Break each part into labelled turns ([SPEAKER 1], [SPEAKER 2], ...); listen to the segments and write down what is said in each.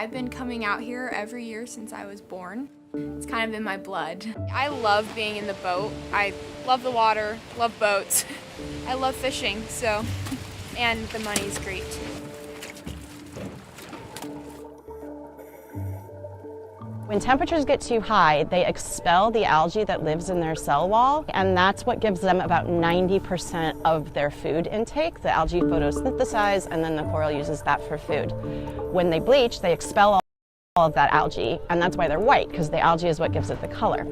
[SPEAKER 1] I've been coming out here every year since I was born. It's kind of in my blood. I love being in the boat. I love the water, love boats. I love fishing, so, and the money's great too.
[SPEAKER 2] When temperatures get too high, they expel the algae that lives in their cell wall, and that's what gives them about 90% of their food intake. The algae photosynthesize, and then the coral uses that for food. When they bleach, they expel all of that algae, and that's why they're white, because the algae is what gives it the color.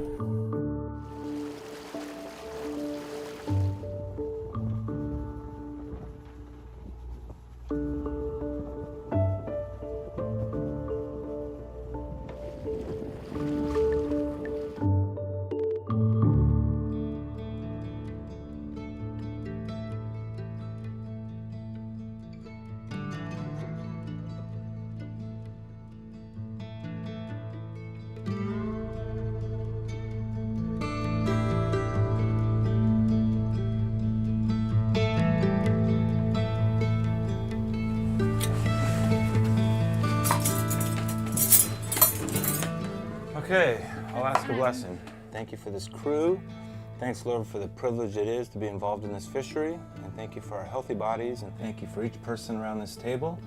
[SPEAKER 3] Okay, I'll ask a blessing. Thank you for this crew. Thanks, Lord, for the privilege it is to be involved in this fishery. And thank you for our healthy bodies. And thank you for each person around this table.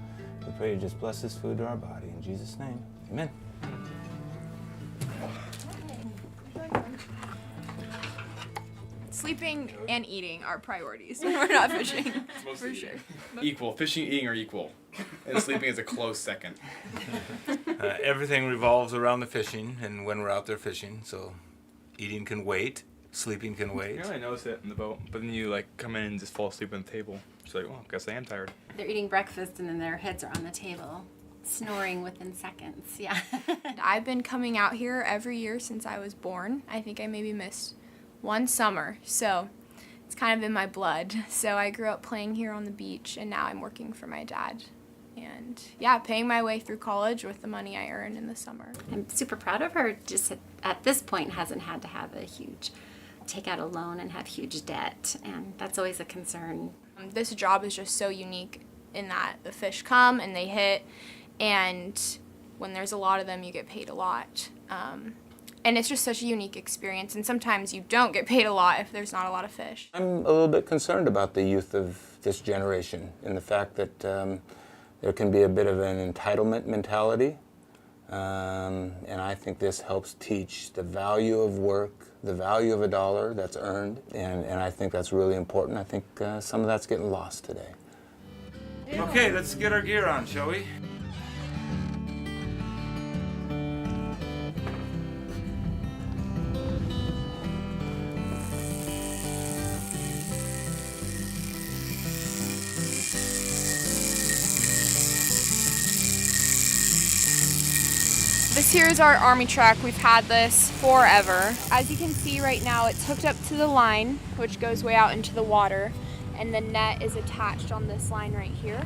[SPEAKER 3] We pray you just bless this food to our body. In Jesus' name, amen.
[SPEAKER 1] Sleeping and eating are priorities when we're not fishing, for sure.
[SPEAKER 4] Equal. Fishing and eating are equal. And sleeping is a close second.
[SPEAKER 5] Everything revolves around the fishing and when we're out there fishing, so eating can wait, sleeping can wait.
[SPEAKER 4] I noticed it in the boat, but then you like come in and just fall asleep on the table. She's like, well, I guess I am tired.
[SPEAKER 6] They're eating breakfast and then their heads are on the table, snoring within seconds, yeah.
[SPEAKER 1] I've been coming out here every year since I was born. I think I maybe missed one summer, so it's kind of in my blood. So I grew up playing here on the beach, and now I'm working for my dad. And yeah, paying my way through college with the money I earn in the summer.
[SPEAKER 6] I'm super proud of her. Just at this point hasn't had to have take out a loan and have huge debt, and that's always a concern.
[SPEAKER 1] This job is just so unique in that the fish come and they hit, and when there's a lot of them, you get paid a lot. And it's just such a unique experience, and sometimes you don't get paid a lot if there's not a lot of fish.
[SPEAKER 3] I'm a little bit concerned about the youth of this generation and the fact that there can be a bit of an entitlement mentality. And I think this helps teach the value of work, the value of a dollar that's earned, and I think that's really important. I think some of that's getting lost today.
[SPEAKER 5] Okay, let's get our gear on, shall we?
[SPEAKER 1] This here is our army truck. We've had this forever. As you can see right now, it's hooked up to the line, which goes way out into the water, and the net is attached on this line right here.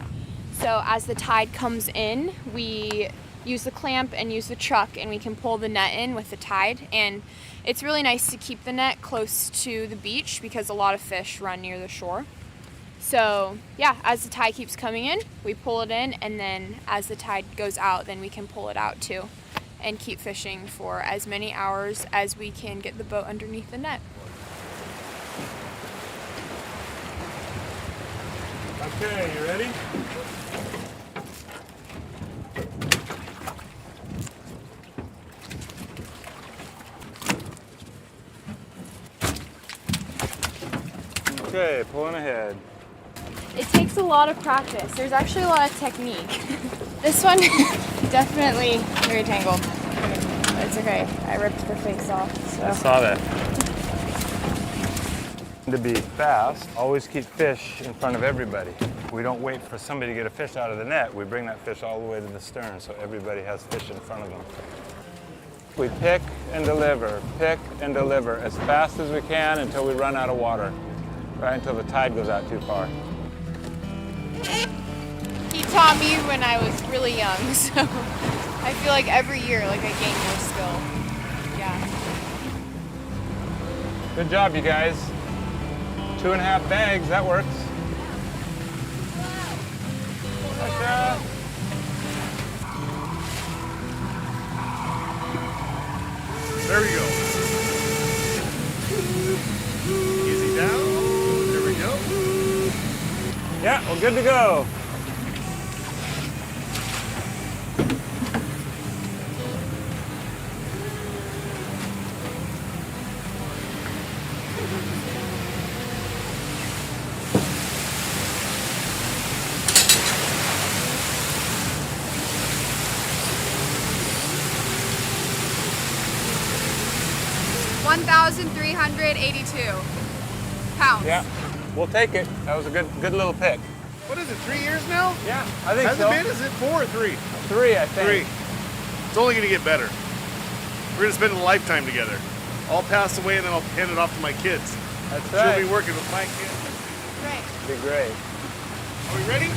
[SPEAKER 1] So as the tide comes in, we use the clamp and use the truck, and we can pull the net in with the tide. And it's really nice to keep the net close to the beach because a lot of fish run near the shore. So yeah, as the tide keeps coming in, we pull it in, and then as the tide goes out, then we can pull it out too and keep fishing for as many hours as we can get the boat underneath the net.
[SPEAKER 5] Okay, you ready?
[SPEAKER 3] Okay, pulling ahead.
[SPEAKER 1] It takes a lot of practice. There's actually a lot of technique. This one, definitely very tangled. But it's okay. I ripped the face off. So.
[SPEAKER 3] I saw that. To be fast, always keep fish in front of everybody. We don't wait for somebody to get a fish out of the net. We bring that fish all the way to the stern so everybody has fish in front of them. We pick and deliver as fast as we can until we run out of water, right until the tide goes out too far.
[SPEAKER 1] He taught me when I was really young, so I feel like every year I gain more skill. Yeah.
[SPEAKER 3] Good job, you guys. 2.5 bags, that works. Well, good to go.
[SPEAKER 1] £1,382.
[SPEAKER 3] Yeah, we'll take it. That was a good little pick.
[SPEAKER 7] What is it, 3 years now?
[SPEAKER 3] Yeah, I think
[SPEAKER 7] Has
[SPEAKER 3] so.
[SPEAKER 7] it been? Is it 4 or 3?
[SPEAKER 3] 3, I think.
[SPEAKER 7] 3. It's only going to get better. We're going to spend a lifetime together. I'll pass away and then I'll hand it off to my kids.
[SPEAKER 3] That's right.
[SPEAKER 7] She'll be working with my kids.
[SPEAKER 1] Right.
[SPEAKER 3] Be great.
[SPEAKER 7] Are we ready?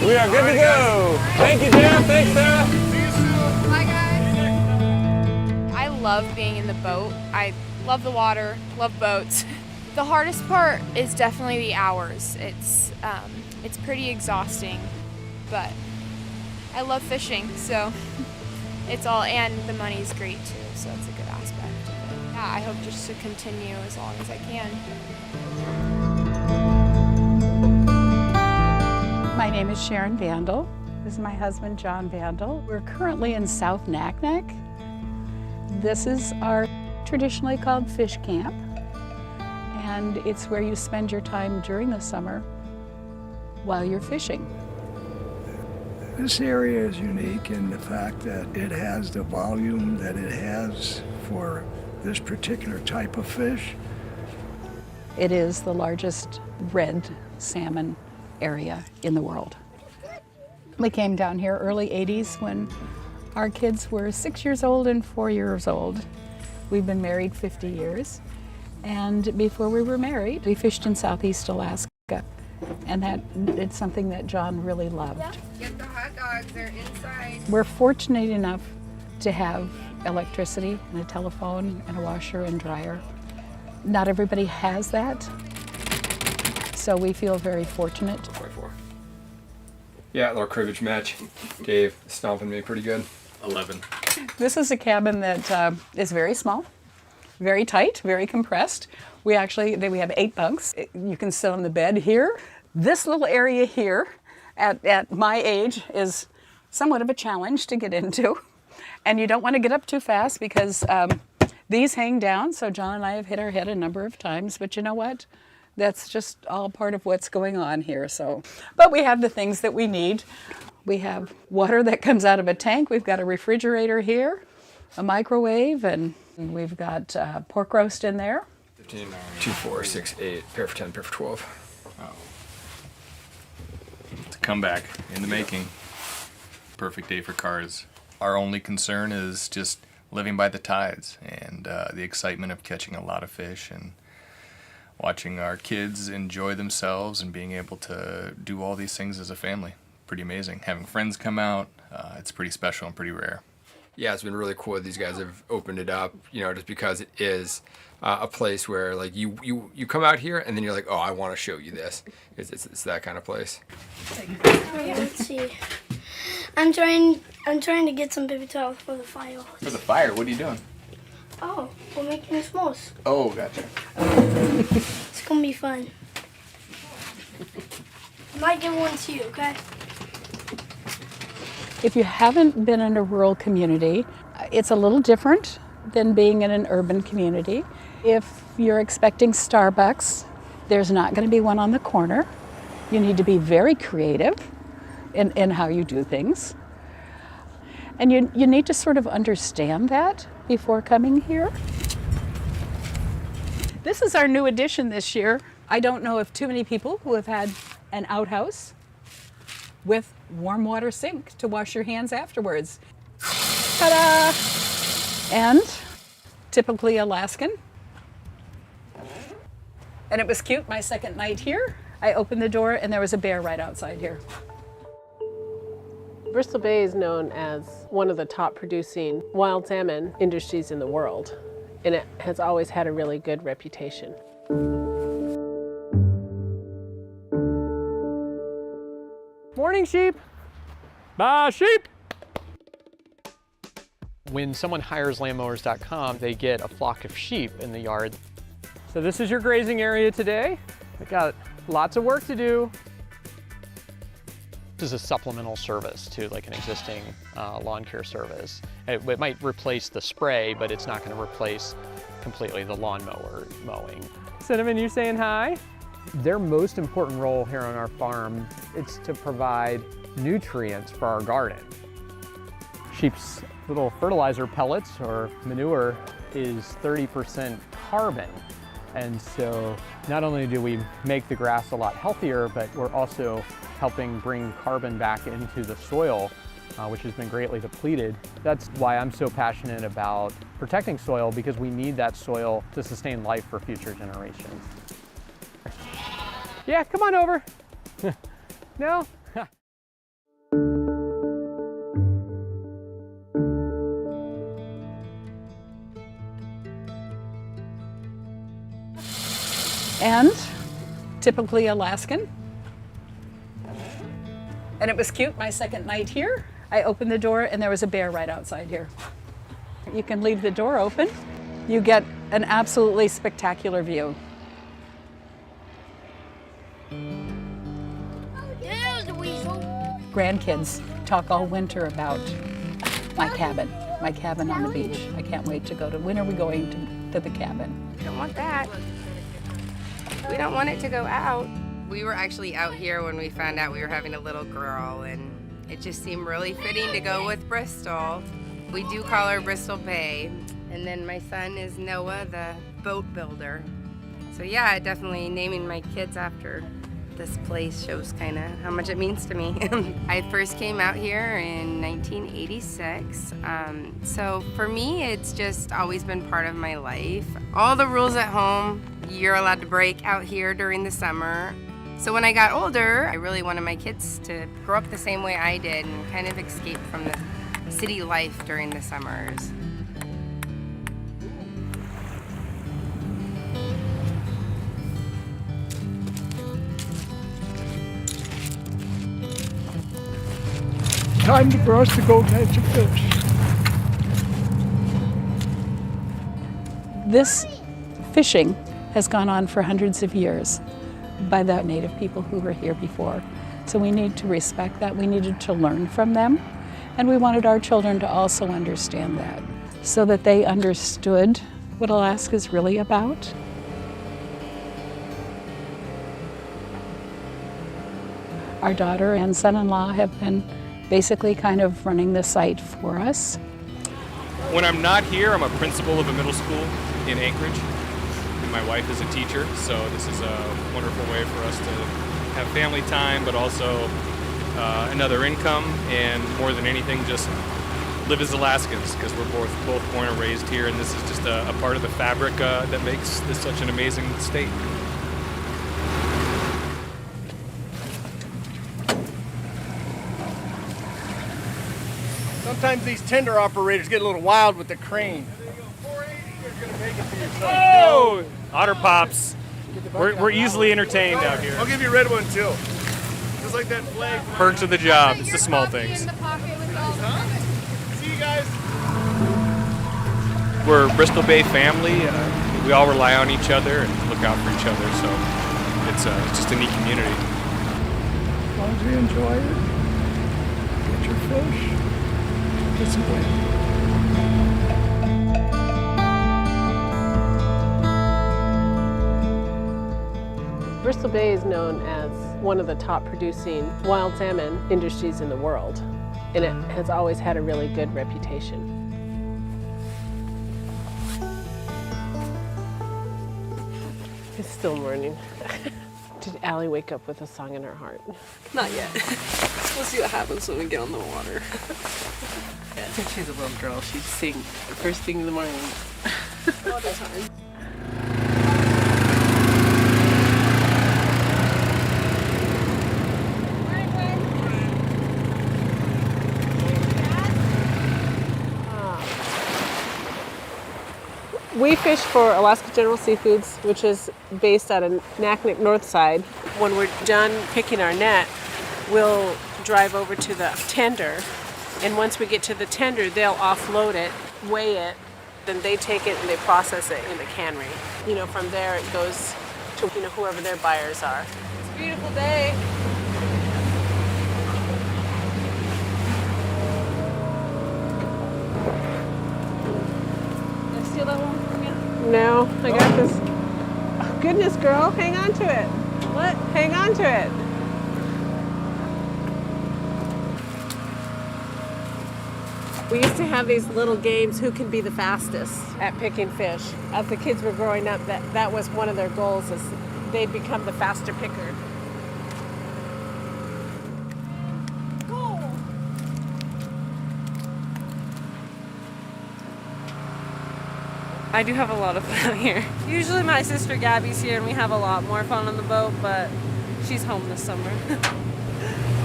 [SPEAKER 3] We are good to go. Thank you, Jeff. Thanks, Sarah.
[SPEAKER 7] See you soon.
[SPEAKER 1] Bye, guys. I love being in the boat. I love the water, love boats. The hardest part is definitely the hours. It's pretty exhausting, but I love fishing, so it's all, and the money's great too, so it's a good aspect of it. Yeah, I hope just to continue as long as I can.
[SPEAKER 8] My name is Sharon Vandal. This is my husband, John Vandal. We're currently in South Naknek. This is our traditionally called fish camp, and it's where you spend your time during the summer while you're fishing.
[SPEAKER 9] This area is unique in the fact that it has the volume that it has for this particular type of fish.
[SPEAKER 8] It is the largest red salmon area in the world. We came down here early 80s when our kids were 6 years old and 4 years old. We've been married 50 years. And before we were married, we fished in Southeast Alaska. And it's something that John really loved.
[SPEAKER 1] Get the hot dogs, they're inside.
[SPEAKER 8] We're fortunate enough to have electricity and a telephone and a washer and dryer. Not everybody has that. So we feel very fortunate.
[SPEAKER 10] 24. Yeah, our cribbage match. Dave stomping me pretty good.
[SPEAKER 4] 11.
[SPEAKER 8] This is a cabin that is very small, very tight, very compressed. We have 8 bunks. You can sit on the bed here. This little area here, at my age, is somewhat of a challenge to get into. And you don't want to get up too fast because these hang down. So John and I have hit our head a number of times, but you know what? That's just all part of what's going on here. But we have the things that we need. We have water that comes out of a tank. We've got a refrigerator here, a microwave, and we've got pork roast in there.
[SPEAKER 10] 15, 2, 4, 6, 8, pair for 10, pair for 12.
[SPEAKER 4] Oh. It's a comeback in the making. Perfect day for cars. Our only concern is just living by the tides and the excitement of catching a lot of fish and watching our kids enjoy themselves and being able to do all these things as a family. Pretty amazing. Having friends come out, it's pretty special and pretty rare.
[SPEAKER 10] Yeah, it's been really cool that these guys have opened it up, just because it is a place where like you come out here and then you're like, oh, I want to show you this. It's that kind of place.
[SPEAKER 11] Let's see. I'm trying to get some paper towels for the fire.
[SPEAKER 4] For the fire, what are you doing?
[SPEAKER 11] Oh, we're making s'mores.
[SPEAKER 4] Oh, gotcha.
[SPEAKER 11] It's gonna be fun. I might give one to you, okay?
[SPEAKER 8] If you haven't been in a rural community, it's a little different than being in an urban community. If you're expecting Starbucks, there's not going to be one on the corner. You need to be very creative in how you do things. And you need to sort of understand that before coming here. This is our new addition this year. I don't know of too many people who have had an outhouse with warm water sink to wash your hands afterwards. Ta-da! And typically Alaskan. And it was cute, my second night here. I opened the door and there was a bear right outside here.
[SPEAKER 12] Bristol Bay is known as one of the top producing wild salmon industries in the world, and it has always had a really good reputation.
[SPEAKER 13] Morning, sheep. Bye, sheep. When someone hires landmowers.com, they get a flock of sheep in the yard. So this is your grazing area today. We got lots of work to do. This is a supplemental service to like an existing lawn care service. It might replace the spray, but it's not going to replace completely the lawnmower mowing. Cinnamon, you saying hi? Their most important role here on our farm is to provide nutrients for our garden. Sheep's little fertilizer pellets or manure is 30% carbon. And so not only do we make the grass a lot healthier, but we're also helping bring carbon back into the soil, which has been greatly depleted. That's why I'm so passionate about protecting soil, because we need that soil to sustain life for future generations. Yeah, come on over. No?
[SPEAKER 8] And typically Alaskan. And it was cute, my second night here. I opened the door and there was a bear right outside here. You can leave the door open. You get an absolutely spectacular view. Grandkids talk all winter about my cabin on the beach. I can't wait to go to, when are we going to the cabin?
[SPEAKER 14] We don't want that. We don't want it to go out.
[SPEAKER 15] We were actually out here when we found out we were having a little girl, and it just seemed really fitting to go with Bristol. We do call her Bristol Bay. And then my son is Noah, the boat builder. So yeah, definitely naming my kids after this place shows kind of how much it means to me. I first came out here in 1986. So for me, it's just always been part of my life. All the rules at home, you're allowed to break out here during the summer. So when I got older, I really wanted my kids to grow up the same way I did and kind of escape from the city life during the summers.
[SPEAKER 9] Time for us to go catch a fish.
[SPEAKER 8] This fishing has gone on for hundreds of years by the native people who were here before. So we need to respect that. We needed to learn from them. And we wanted our children to also understand that, so that they understood what Alaska is really about. Our daughter and son-in-law have been basically kind of running the site for us.
[SPEAKER 16] When I'm not here, I'm a principal of a middle school in Anchorage. And my wife is a teacher, so this is a wonderful way for us to have family time, but also another income, and more than anything, just live as Alaskans, because we're both born and raised here, and this is just a part of the fabric that makes this such an amazing state.
[SPEAKER 17] Sometimes these tender operators get a little wild with the crane.
[SPEAKER 16] Oh! Otter pops. We're easily entertained out here.
[SPEAKER 7] I'll give you a red one too. Just like that flag.
[SPEAKER 16] Perks of the job. It's the small things.
[SPEAKER 7] See you guys.
[SPEAKER 16] We're a Bristol Bay family. We all rely on each other and look out for each other, so it's just a neat community.
[SPEAKER 9] As long as you enjoy it, get your fish, get some wind.
[SPEAKER 12] Bristol Bay is known as one of the top producing wild salmon industries in the world, and it has always had a really good reputation. It's still morning. Did Allie wake up with a song in her heart?
[SPEAKER 18] Not yet. We'll see what happens when we get on the water.
[SPEAKER 12] I think she's a little girl. She'd sing the first thing in the morning.
[SPEAKER 18] All the time.
[SPEAKER 12] We fish for Alaska General Seafoods, which is based out of Naknek North Side. When we're done picking our net, we'll drive over to the tender, and once we get to the tender, they'll offload it, weigh it, then they take it and they process it in the cannery. You know, from there it goes to, you know, whoever their buyers are.
[SPEAKER 18] It's a beautiful day.
[SPEAKER 12] know, I got this. Oh, goodness, girl, hang on to it. What? Hang on to it. We used to have these little games, who can be the fastest at picking fish. As the kids were growing up, that was one of their goals, is they'd become the faster picker.
[SPEAKER 18] I do have a lot of fun out here. Usually my sister Gabby's here and we have a lot more fun on the boat, but she's home this summer.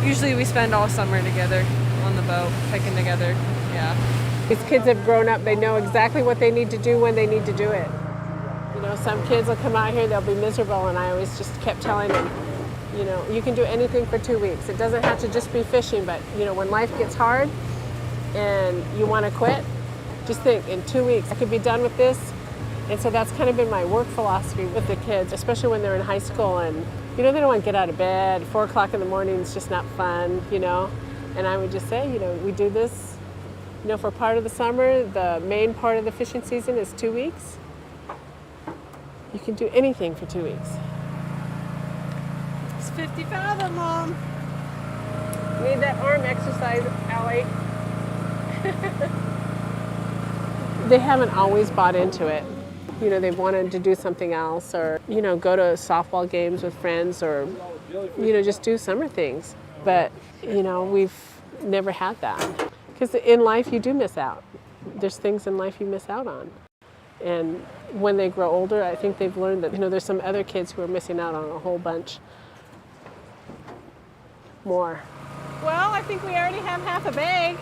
[SPEAKER 18] Usually we spend all summer together on the boat, hiking together, yeah.
[SPEAKER 12] These kids have grown up, they know exactly what they need to do when they need to do it. You know, some kids will come out here, they'll be miserable, and I always just kept telling them, you know, you can do anything for 2 weeks. It doesn't have to just be fishing, but you know, when life gets hard and you want to quit, just think, in 2 weeks I could be done with this. And so that's kind of been my work philosophy with the kids, especially when they're in high school and, you know, they don't want to get out of bed. 4 o'clock in the morning is just not fun, you know. And I would just say, you know, we do this, you know, for part of the summer. The main part of the fishing season is 2 weeks. You can do anything for 2 weeks.
[SPEAKER 18] It's 50 fathom, Mom.
[SPEAKER 12] Need that arm exercise, Allie. They haven't always bought into it. You know, they've wanted to do something else, or, you know, go to softball games with friends, or, you know, just do summer things. But, you know, we've never had that. Because in life you do miss out. There's things in life you miss out on. And when they grow older, I think they've learned that, you know, there's some other kids who are missing out on a whole bunch more.
[SPEAKER 18] Well, I think we already have half a bag.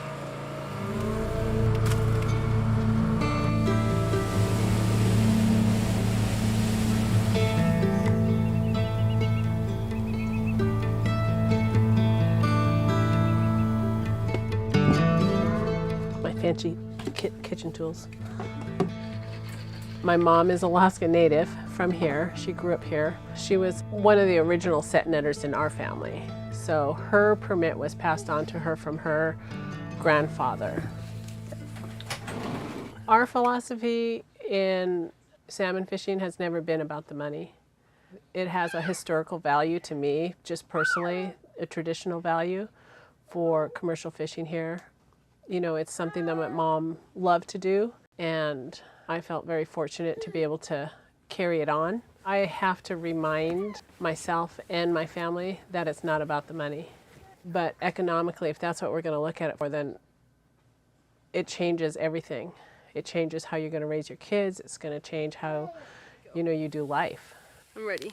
[SPEAKER 12] Fancy kitchen tools. My mom is Alaska native from here. She grew up here. She was one of the original set netters in our family. So her permit was passed on to her from her grandfather. Our philosophy in salmon fishing has never been about the money. It has a historical value to me, just personally, a traditional value for commercial fishing here. You know, it's something that my mom loved to do, and I felt very fortunate to be able to carry it on. I have to remind myself and my family that it's not about the money. But economically, if that's what we're going to look at it for, then it changes everything. It changes how you're going to raise your kids. It's going to change how, you know, you do life.
[SPEAKER 18] I'm ready.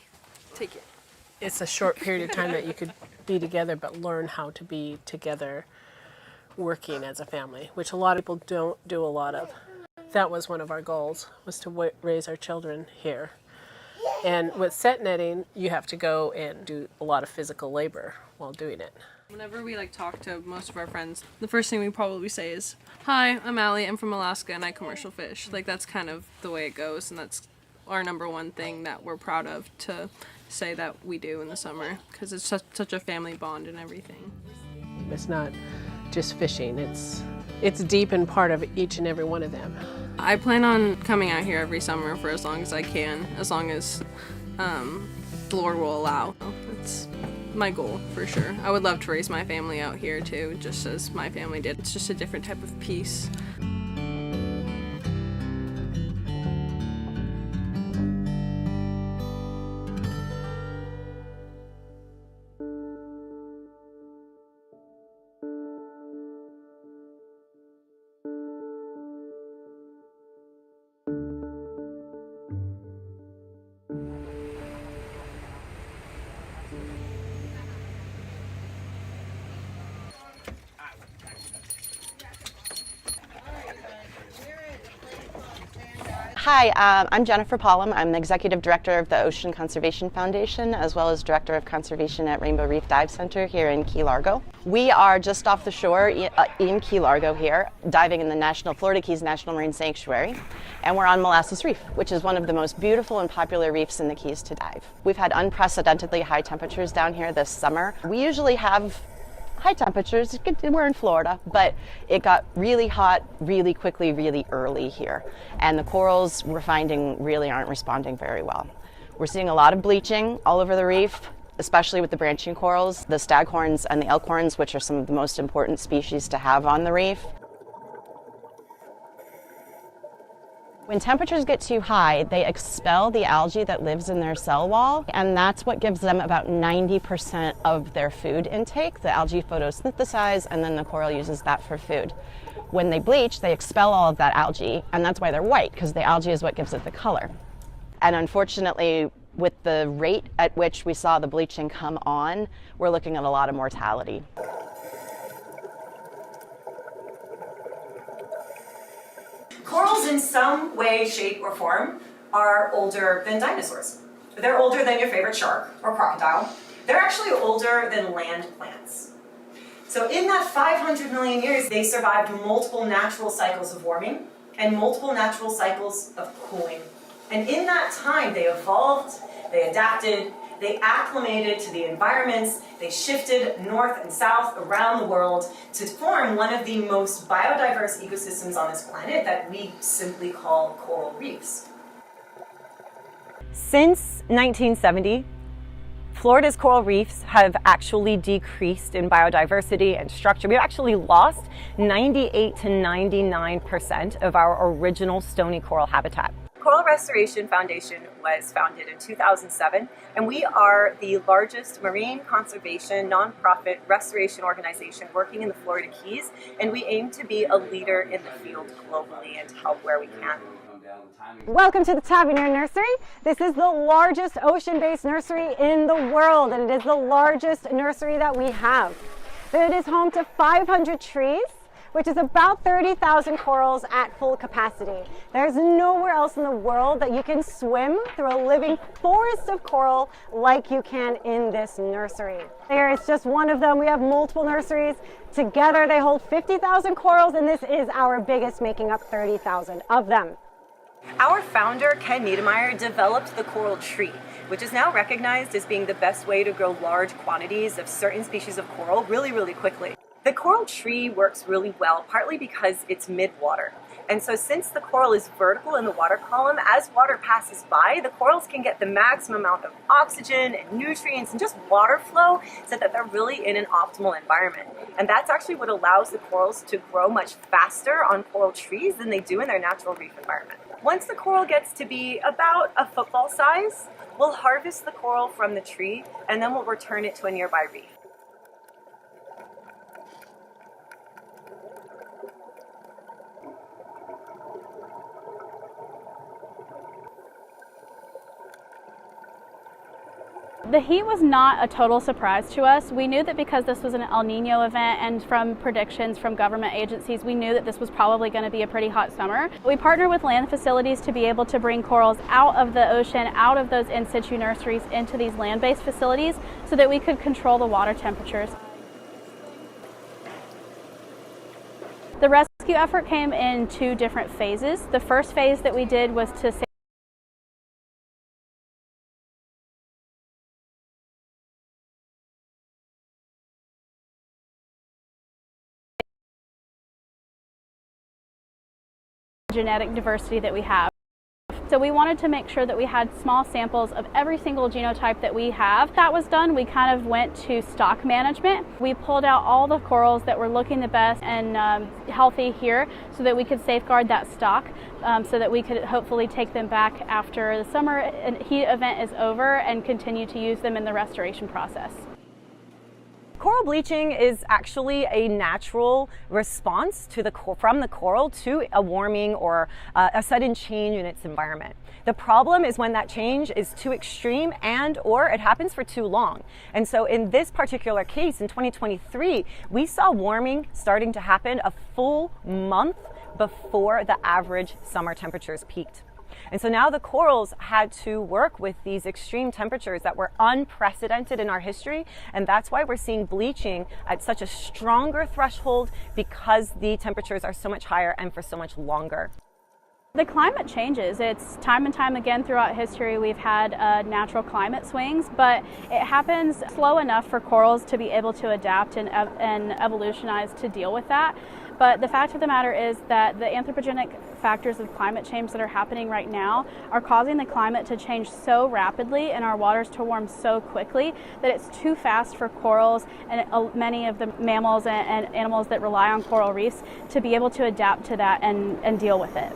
[SPEAKER 18] Take it.
[SPEAKER 12] It's a short period of time that you could be together, but learn how to be together working as a family, which a lot of people don't do a lot of. That was one of our goals, was to raise our children here. And with set netting, you have to go and do a lot of physical labor while doing it.
[SPEAKER 18] Whenever we talk to most of our friends, the first thing we probably say is, "Hi, I'm Allie, I'm from Alaska and I commercial fish." That's kind of the way it goes, and that's our number one thing that we're proud of to say that we do in the summer, because it's such a family bond and everything.
[SPEAKER 12] It's not just fishing, it's deep and part of each and every one of them.
[SPEAKER 18] I plan on coming out here every summer for as long as I can, as long as the Lord will allow. That's my goal for sure. I would love to raise my family out here too, just as my family did. It's just a different type of peace.
[SPEAKER 2] Hi, I'm Jennifer Pollum. I'm the Executive Director of the Ocean Conservation Foundation, as well as Director of Conservation at Rainbow Reef Dive Center here in Key Largo. We are just off the shore in Key Largo here, diving in the Florida Keys National Marine Sanctuary, and we're on Molasses Reef, which is one of the most beautiful and popular reefs in the Keys to dive. We've had unprecedentedly high temperatures down here this summer. We usually have high temperatures. We're in Florida, but it got really hot really quickly, really early here. And the corals we're finding really aren't responding very well. We're seeing a lot of bleaching all over the reef, especially with the branching corals, the staghorns and the elkhorns, which are some of the most important species to have on the reef. When temperatures get too high, they expel the algae that lives in their cell wall, and that's what gives them about 90% of their food intake. The algae photosynthesize, and then the coral uses that for food. When they bleach, they expel all of that algae, and that's why they're white, because the algae is what gives it the color. And unfortunately, with the rate at which we saw the bleaching come on, we're looking at a lot of mortality.
[SPEAKER 19] Corals in some way, shape, or form are older than dinosaurs. They're older than your favorite shark or crocodile. They're actually older than land plants. So in that 500 million years, they survived multiple natural cycles of warming and multiple natural cycles of cooling. And in that time, they evolved, they adapted, they acclimated to the environments, they shifted north and south around the world to form one of the most biodiverse ecosystems on this planet that we simply call coral reefs.
[SPEAKER 20] Since 1970, Florida's coral reefs have actually decreased in biodiversity and structure. We've actually lost 98 to 99% of our original stony coral habitat. Coral Restoration Foundation was founded in 2007, and we are the largest marine conservation nonprofit restoration organization working in the Florida Keys, and we aim to be a leader in the field globally and help where we can.
[SPEAKER 21] Welcome to the Tavernier Nursery. This is the largest ocean-based nursery in the world, and it is the largest nursery that we have. It is home to 500 trees, which is about 30,000 corals at full capacity. There's nowhere else in the world that you can swim through a living forest of coral like you can in this nursery. There is just one of them. We have multiple nurseries. Together they hold 50,000 corals, and this is our biggest, making up 30,000 of them.
[SPEAKER 20] Our founder, Ken Niedermeyer, developed the coral tree, which is now recognized as being the best way to grow large quantities of certain species of coral really, really quickly. The coral tree works really well, partly because it's mid-water. And so since the coral is vertical in the water column, as water passes by, the corals can get the maximum amount of oxygen and nutrients and just water flow so that they're really in an optimal environment. And that's actually what allows the corals to grow much faster on coral trees than they do in their natural reef environment. Once the coral gets to be about a football size, we'll harvest the coral from the tree and then we'll return it to a nearby reef.
[SPEAKER 22] The heat was not a total surprise to us. We knew that because this was an El Nino event, and from predictions from government agencies, we knew that this was probably going to be a pretty hot summer. We partnered with land facilities to be able to bring corals out of the ocean, out of those in situ nurseries into these land-based facilities so that we could control the water temperatures. The rescue effort came in 2 different phases. The first phase that we did was to genetic diversity that we have. So we wanted to make sure that we had small samples of every single genotype that we have. That was done, we kind of went to stock management. We pulled out all the corals that were looking the best and healthy here so that we could safeguard that stock so that we could hopefully take them back after the summer heat event is over and continue to use them in the restoration process.
[SPEAKER 20] Coral bleaching is actually a natural response from the coral to a warming or a sudden change in its environment. The problem is when that change is too extreme or it happens for too long. And so in this particular case, in 2023, we saw warming starting to happen a full month before the average summer temperatures peaked. And so now the corals had to work with these extreme temperatures that were unprecedented in our history, and that's why we're seeing bleaching at such a stronger threshold, because the temperatures are so much higher and for so much longer.
[SPEAKER 22] The climate changes. It's time and time again throughout history we've had natural climate swings, but it happens slow enough for corals to be able to adapt and evolutionize to deal with that. But the fact of the matter is that the anthropogenic factors of climate change that are happening right now are causing the climate to change so rapidly and our waters to warm so quickly that it's too fast for corals and many of the mammals and animals that rely on coral reefs to be able to adapt to that and deal with it.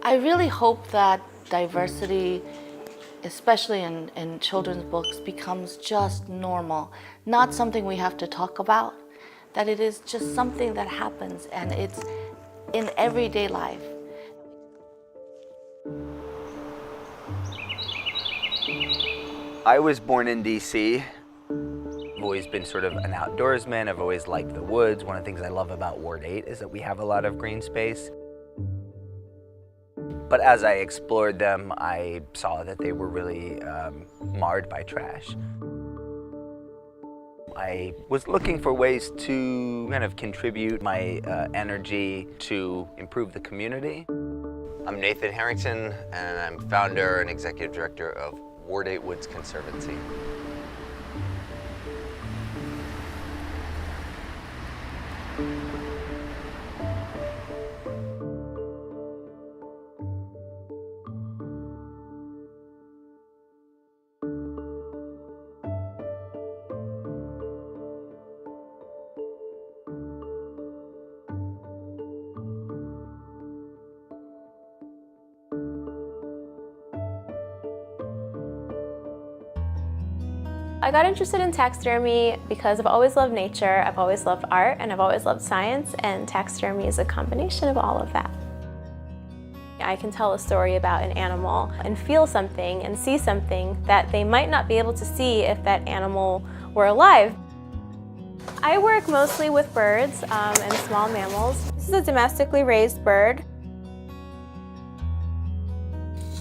[SPEAKER 5] I really hope that diversity, especially in children's books, becomes just normal, not something we have to talk about, that it is just something that happens and it's in everyday life.
[SPEAKER 6] I was born in DC. I've always been sort of an outdoorsman. I've always liked the woods. One of the things I love about Ward 8 is that we have a lot of green space. But as I explored them, I saw that they were really marred by trash. I was looking for ways to kind of contribute my energy to improve the community. I'm Nathan Harrington, and I'm founder and executive director of Ward 8 Woods Conservancy.
[SPEAKER 23] I got interested in taxidermy because I've always loved nature, I've always loved art, and I've always loved science, and taxidermy is a combination of all of that. I can tell a story about an animal and feel something and see something that they might not be able to see if that animal were alive. I work mostly with birds and small mammals. This is a domestically raised bird.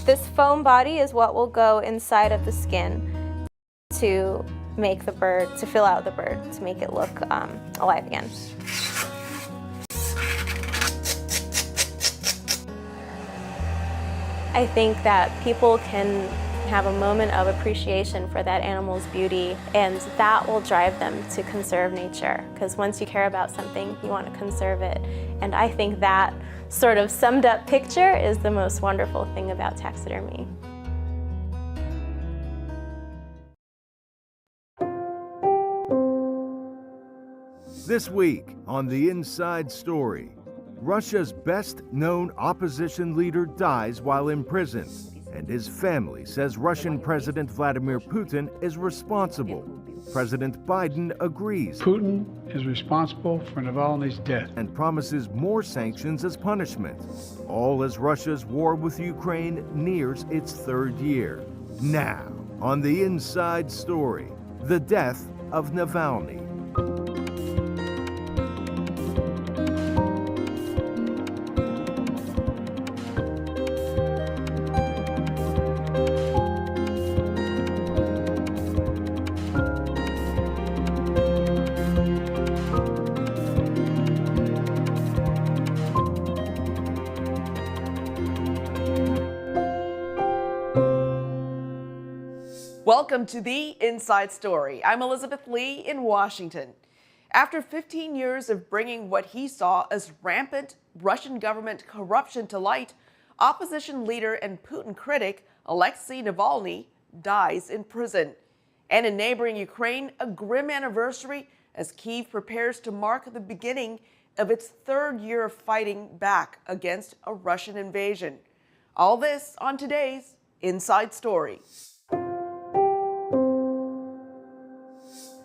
[SPEAKER 23] This foam body is what will go inside of the skin to make the bird, to fill out the bird, to make it look alive again. I think that people can have a moment of appreciation for that animal's beauty, and that will drive them to conserve nature. Because once you care about something, you want to conserve it. And I think that sort of summed up picture is the most wonderful thing about taxidermy.
[SPEAKER 1] This week on The Inside Story, Russia's best-known opposition leader dies while in prison, and his family says Russian President Vladimir Putin is responsible. President Biden agrees.
[SPEAKER 3] Putin is responsible for Navalny's death.
[SPEAKER 1] And promises more sanctions as punishment, all as Russia's war with Ukraine nears its third year. Now, on The Inside Story, the death of Navalny.
[SPEAKER 10] Welcome to The Inside Story. I'm Elizabeth Lee in Washington. After 15 years of bringing what he saw as rampant Russian government corruption to light, opposition leader and Putin critic Alexei Navalny dies in prison. And in neighboring Ukraine, a grim anniversary as Kyiv prepares to mark the beginning of its third year of fighting back against a Russian invasion. All this on today's Inside Story.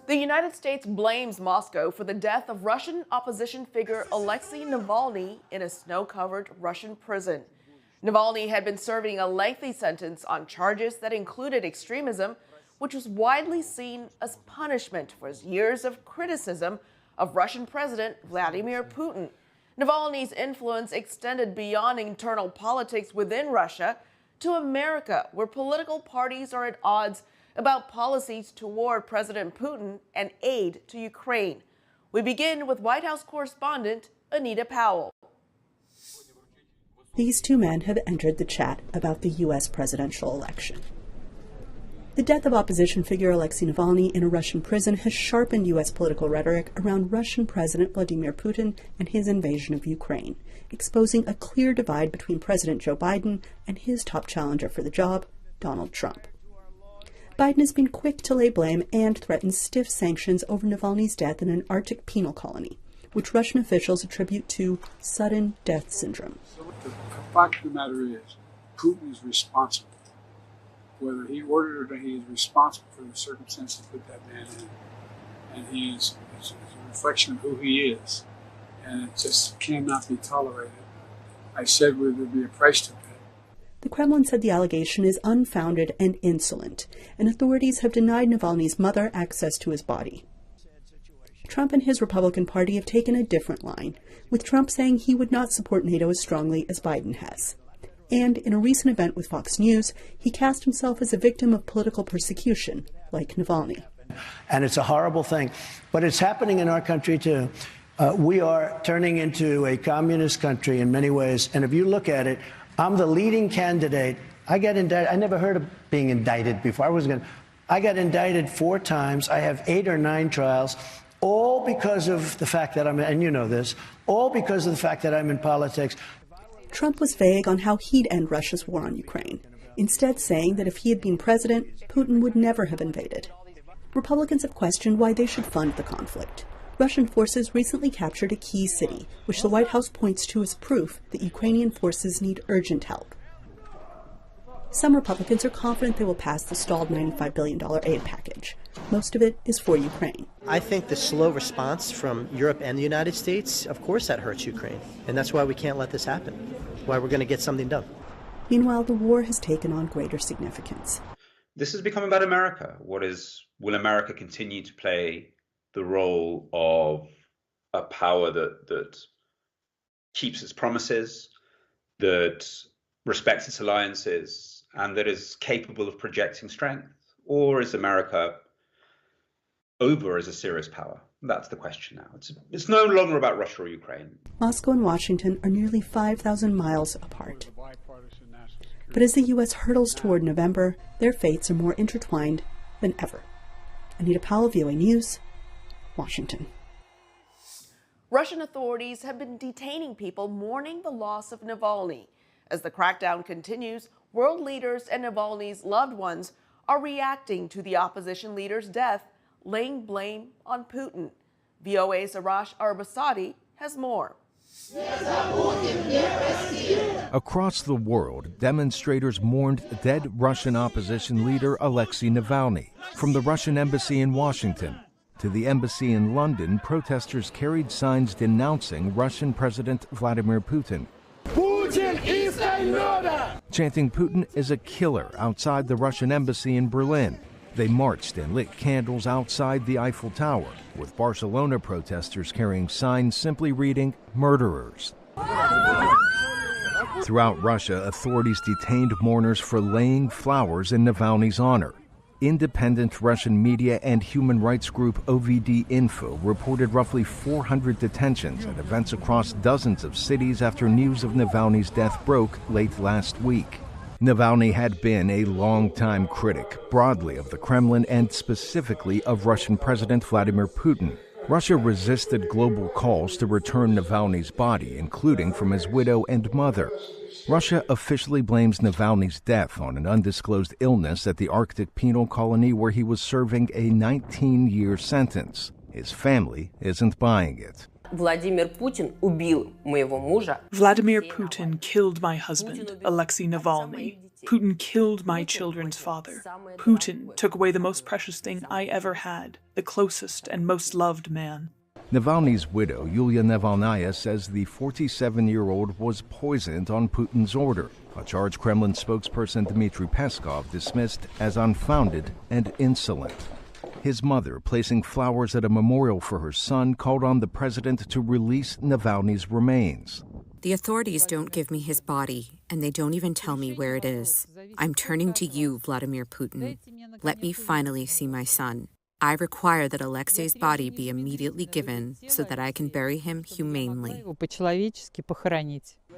[SPEAKER 10] The United States blames Moscow for the death of Russian opposition figure Alexei Navalny in a snow-covered Russian prison. Navalny had been serving a lengthy sentence on charges that included extremism, which was widely seen as punishment for his years of criticism of Russian President Vladimir Putin. Navalny's influence extended beyond internal politics within Russia to America, where political parties are at odds about policies toward President Putin and aid to Ukraine. We begin with White House correspondent Anita Powell.
[SPEAKER 24] These two men have entered the chat about the U.S. presidential election. The death of opposition figure Alexei Navalny in a Russian prison has sharpened U.S. political rhetoric around Russian President Vladimir Putin and his invasion of Ukraine, exposing a clear divide between President Joe Biden and his top challenger for the job, Donald Trump. Biden has been quick to lay blame and threaten stiff sanctions over Navalny's death in an Arctic penal colony, which Russian officials attribute to sudden death syndrome.
[SPEAKER 3] The fact of the matter is, Putin is responsible. Whether he ordered it or not, he is responsible for the circumstances that put that man in. And he is a reflection of who he is. And it just cannot be tolerated. I said there would be a price to pay.
[SPEAKER 24] The Kremlin said the allegation is unfounded and insolent, and authorities have denied Navalny's mother access to his body. Trump and his Republican Party have taken a different line, with Trump saying he would not support NATO as strongly as Biden has. And in a recent event with Fox News, he cast himself as a victim of political persecution, like Navalny.
[SPEAKER 25] And it's a horrible thing, but it's happening in our country too. We are turning into a communist country in many ways, and if you look at it, I'm the leading candidate. I got indicted. I never heard of being indicted before. I got indicted 4 times. I have 8 or 9 trials, all because of the fact that and you know this, all because of the fact that I'm in politics.
[SPEAKER 24] Trump was vague on how he'd end Russia's war on Ukraine, instead saying that if he had been president, Putin would never have invaded. Republicans have questioned why they should fund the conflict. Russian forces recently captured a key city, which the White House points to as proof that Ukrainian forces need urgent help. Some Republicans are confident they will pass the stalled $95 billion aid package. Most of it is for Ukraine.
[SPEAKER 26] I think the slow response from Europe and the United States, of course that hurts Ukraine. And that's why we can't let this happen, why we're going to get something done.
[SPEAKER 24] Meanwhile, the war has taken on greater significance.
[SPEAKER 27] This has become about America. Will America continue to play the role of a power that keeps its promises, that respects its alliances, and that is capable of projecting strength? Or is America over as a serious power? That's the question now. It's no longer about Russia or Ukraine.
[SPEAKER 24] Moscow and Washington are nearly 5,000 miles apart. But as the U.S. hurtles toward November, their fates are more intertwined than ever. Anita Powell, VOA News, Washington.
[SPEAKER 10] Russian authorities have been detaining people mourning the loss of Navalny. As the crackdown continues, world leaders and Navalny's loved ones are reacting to the opposition leader's death, laying blame on Putin. VOA's Arash Arbasadi has more.
[SPEAKER 1] Across the world, demonstrators mourned dead Russian opposition leader Alexei Navalny. From the Russian embassy in Washington to the embassy in London, protesters carried signs denouncing Russian President Vladimir Putin. Putin is a murderer! Chanting Putin is a killer outside the Russian embassy in Berlin. They marched and lit candles outside the Eiffel Tower, with Barcelona protesters carrying signs simply reading, "Murderers." Throughout Russia, authorities detained mourners for laying flowers in Navalny's honor. Independent Russian media and human rights group OVD Info reported roughly 400 detentions at events across dozens of cities after news of Navalny's death broke late last week. Navalny had been a longtime critic, broadly of the Kremlin and specifically of Russian President Vladimir Putin. Russia resisted global calls to return Navalny's body, including from his widow and mother. Russia officially blames Navalny's death on an undisclosed illness at the Arctic penal colony where he was serving a 19-year sentence. His family isn't buying it.
[SPEAKER 4] Vladimir Putin killed my husband, Alexei Navalny. Putin killed my children's father. Putin took away the most precious thing I ever had, the closest and most loved man.
[SPEAKER 1] Navalny's widow, Yulia Navalnaya, says the 47-year-old was poisoned on Putin's order, a charge Kremlin spokesperson Dmitry Peskov dismissed as unfounded and insolent. His mother, placing flowers at a memorial for her son, called on the president to release Navalny's remains.
[SPEAKER 8] The authorities don't give me his body, and they don't even tell me where it is. I'm turning to you, Vladimir Putin. Let me finally see my son. I require that Alexei's body be immediately given so that I can bury him humanely.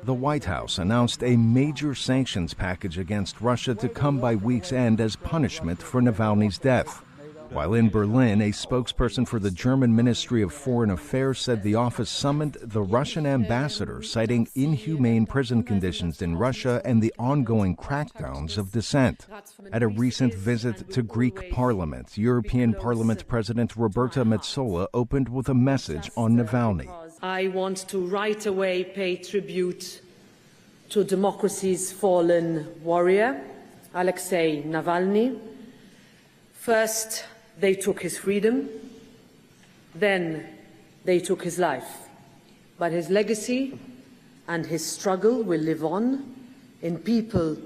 [SPEAKER 1] The White House announced a major sanctions package against Russia to come by week's end as punishment for Navalny's death. While in Berlin, a spokesperson for the German Ministry of Foreign Affairs said the office summoned the Russian ambassador, citing inhumane prison conditions in Russia and the ongoing crackdowns of dissent. At a recent visit to Greek Parliament, European Parliament President Roberta Metsola opened with a message on Navalny.
[SPEAKER 11] I want to right away pay tribute to democracy's fallen warrior, Alexei Navalny. First, they took his freedom, then they took his life. But his legacy and his struggle will live on in people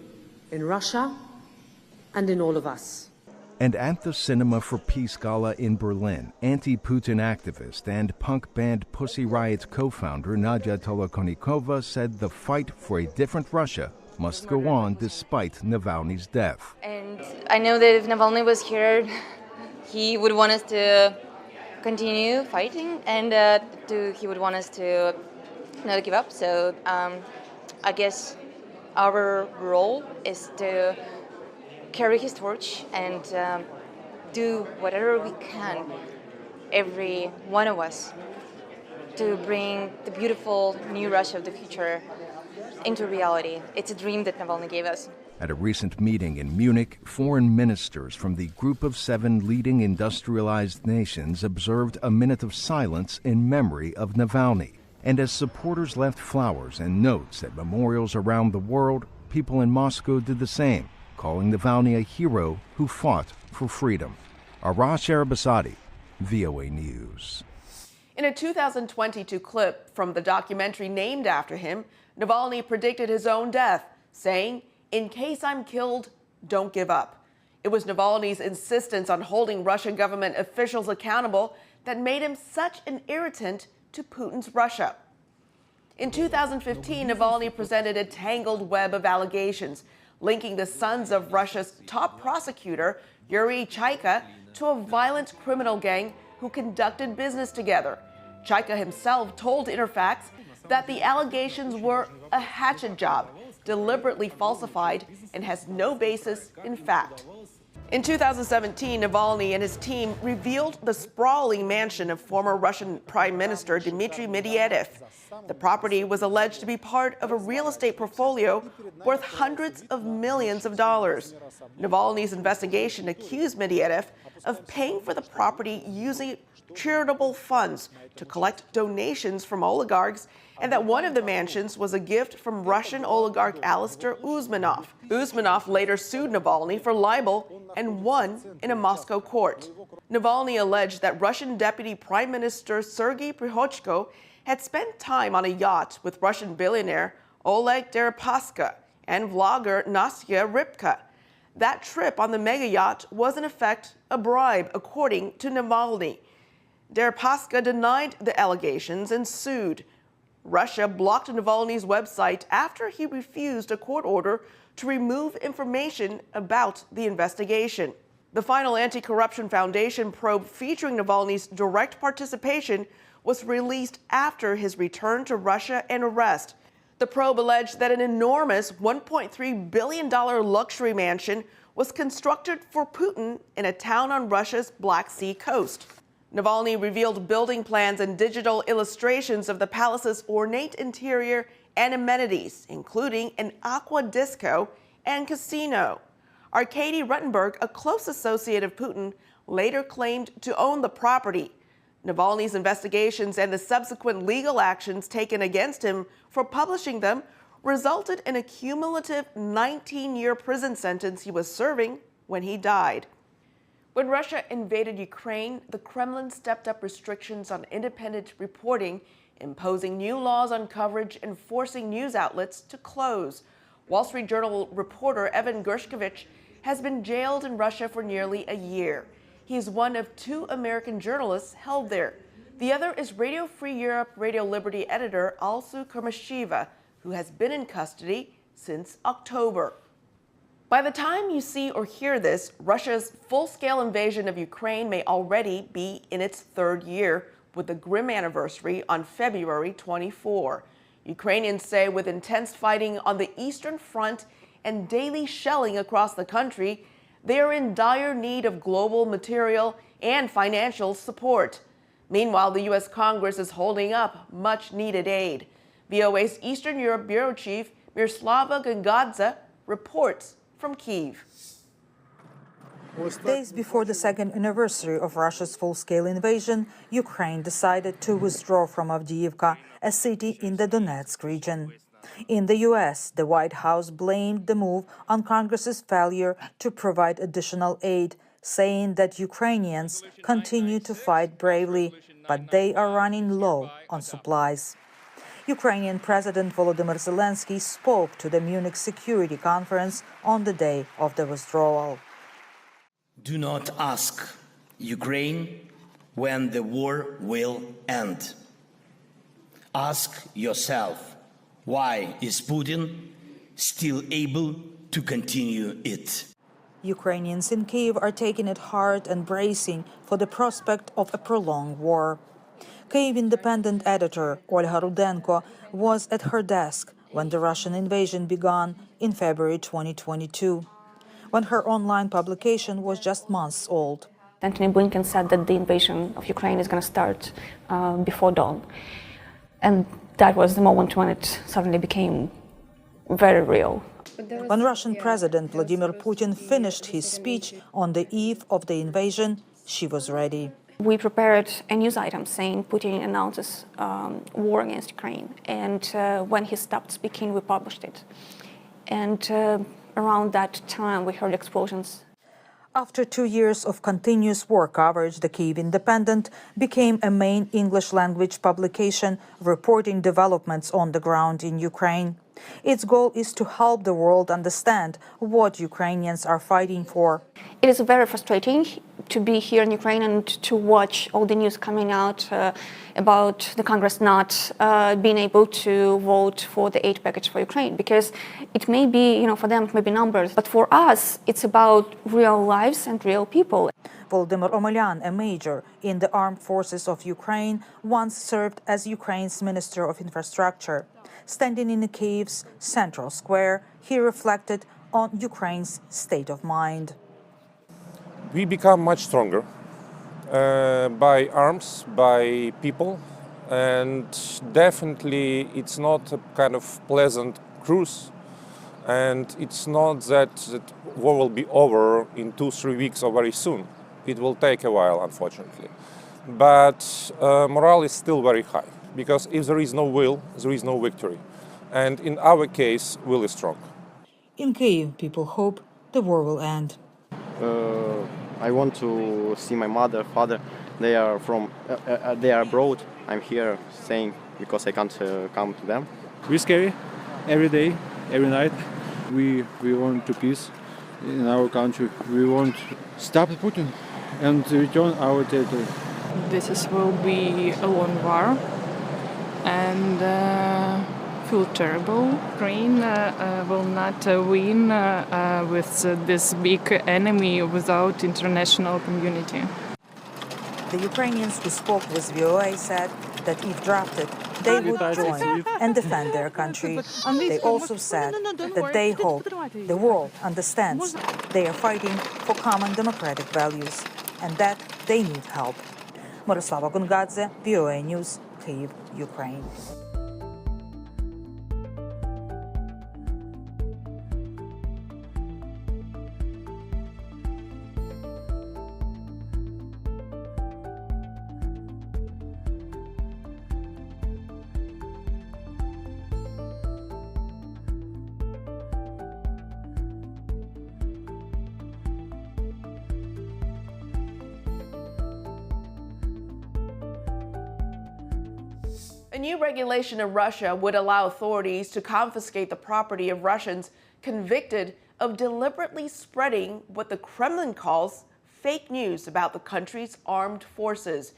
[SPEAKER 11] in Russia and in all of us.
[SPEAKER 1] And at the Cinema for Peace Gala in Berlin, anti-Putin activist and punk band Pussy Riot co-founder Nadia Tolokonikova said the fight for a different Russia must go on despite Navalny's death.
[SPEAKER 13] And I know that if Navalny was here, he would want us to continue fighting, and he would want us to not give up. So I guess our role is to carry his torch and do whatever we can, every one of us, to bring the beautiful new Russia of the future into reality. It's a dream that Navalny gave us.
[SPEAKER 1] At a recent meeting in Munich, foreign ministers from the Group of 7 leading industrialized nations observed a minute of silence in memory of Navalny. And as supporters left flowers and notes at memorials around the world, people in Moscow did the same, calling Navalny a hero who fought for freedom. Arash Arbasadi, VOA News.
[SPEAKER 10] In a 2022 clip from the documentary named after him, Navalny predicted his own death, saying, "In case I'm killed, don't give up." It was Navalny's insistence on holding Russian government officials accountable that made him such an irritant to Putin's Russia. In 2015, Navalny presented a tangled web of allegations linking the sons of Russia's top prosecutor, Yuri Chaika, to a violent criminal gang who conducted business together. Chaika himself told Interfax that the allegations were a hatchet job, deliberately falsified, and has no basis in fact. In 2017, Navalny and his team revealed the sprawling mansion of former Russian Prime Minister Dmitry Medvedev. The property was alleged to be part of a real estate portfolio worth hundreds of millions of dollars. Navalny's investigation accused Medvedev of paying for the property using charitable funds to collect donations from oligarchs, and that one of the mansions was a gift from Russian oligarch Alistar Usmanov. Usmanov later sued Navalny for libel and won in a Moscow court. Navalny alleged that Russian Deputy Prime Minister Sergei Prihochko had spent time on a yacht with Russian billionaire Oleg Deripaska and vlogger Nastya Rybka. That trip on the mega yacht was in effect a bribe, according to Navalny. Deripaska denied the allegations and sued. Russia blocked Navalny's website after he refused a court order to remove information about the investigation. The final Anti-Corruption Foundation probe featuring Navalny's direct participation was released after his return to Russia and arrest. The probe alleged that an enormous $1.3 billion luxury mansion was constructed for Putin in a town on Russia's Black Sea coast. Navalny revealed building plans and digital illustrations of the palace's ornate interior and amenities, including an aqua disco and casino. Arkady Rutenberg, a close associate of Putin, later claimed to own the property. Navalny's investigations and the subsequent legal actions taken against him for publishing them resulted in a cumulative 19-year prison sentence he was serving when he died. When Russia invaded Ukraine, the Kremlin stepped up restrictions on independent reporting, imposing new laws on coverage and forcing news outlets to close. Wall Street Journal reporter Evan Gershkovich has been jailed in Russia for nearly a year. He is one of 2 American journalists held there. The other is Radio Free Europe, Radio Liberty editor Alsu Kurmashiva, who has been in custody since October. By the time you see or hear this, Russia's full-scale invasion of Ukraine may already be in its 3rd year, with the grim anniversary on February 24. Ukrainians say with intense fighting on the Eastern Front and daily shelling across the country, they are in dire need of global material and financial support. Meanwhile, the U.S. Congress is holding up much-needed aid. VOA's Eastern Europe Bureau Chief Miroslava Gangadze reports from Kyiv.
[SPEAKER 7] Days before the 2nd anniversary of Russia's full-scale invasion, Ukraine decided to withdraw from Avdiivka, a city in the Donetsk region. In the U.S., the White House blamed the move on Congress's failure to provide additional aid, saying that Ukrainians continue to fight bravely, but they are running low on supplies. Ukrainian President Volodymyr Zelensky spoke to the Munich Security Conference on the day of the withdrawal.
[SPEAKER 9] Do not ask Ukraine when the war will end. Ask yourself, why is Putin still able to continue it?
[SPEAKER 7] Ukrainians in Kyiv are taking it hard and bracing for the prospect of a prolonged war. Kyiv Independent editor Olga Rudenko was at her desk when the Russian invasion began in February 2022, when her online publication was just months old.
[SPEAKER 12] Antony Blinken said that the invasion of Ukraine is going to start before dawn. And that was the moment when it suddenly became very real.
[SPEAKER 7] When Russian President Vladimir Putin finished his speech on the eve of the invasion, she was ready.
[SPEAKER 12] We prepared a news item saying Putin announces war against Ukraine. And when he stopped speaking, we published it. And around that time, we heard explosions.
[SPEAKER 7] After 2 years of continuous war coverage, the Kyiv Independent became a main English-language publication reporting developments on the ground in Ukraine. Its goal is to help the world understand what Ukrainians are fighting for.
[SPEAKER 12] It is very frustrating to be here in Ukraine and to watch all the news coming out about the Congress not being able to vote for the aid package for Ukraine, because it may be, for them it may be numbers, but for us it's about real lives and real people.
[SPEAKER 7] Volodymyr Omelyan, a major in the armed forces of Ukraine, once served as Ukraine's Minister of Infrastructure. Standing in Kyiv's central square, he reflected on Ukraine's state of mind.
[SPEAKER 2] We become much stronger by arms, by people, and definitely it's not a kind of pleasant cruise, and it's not that war will be over in 2-3 weeks or very soon. It will take a while, unfortunately. But morale is still very high, because if there is no will, there is no victory. And in our case, will is strong.
[SPEAKER 7] In Kyiv, people hope the war will end.
[SPEAKER 14] I want to see my mother, father. They are they are abroad. I'm here staying because I can't come to them.
[SPEAKER 15] We're scary every day, every night. We want to peace in our country. We want to stop Putin and return our territory.
[SPEAKER 16] This will be a long war and feel terrible. Ukraine will not win with this big enemy without international community.
[SPEAKER 7] The Ukrainians who spoke with VOA said that if drafted, they would join and defend their country. They also said that they hope the world understands they are fighting for common democratic values and that they need help. Miroslava Gungadze, VOA News, Kyiv, Ukraine.
[SPEAKER 10] A new regulation in Russia would allow authorities to confiscate the property of Russians convicted of deliberately spreading what the Kremlin calls fake news about the country's armed forces.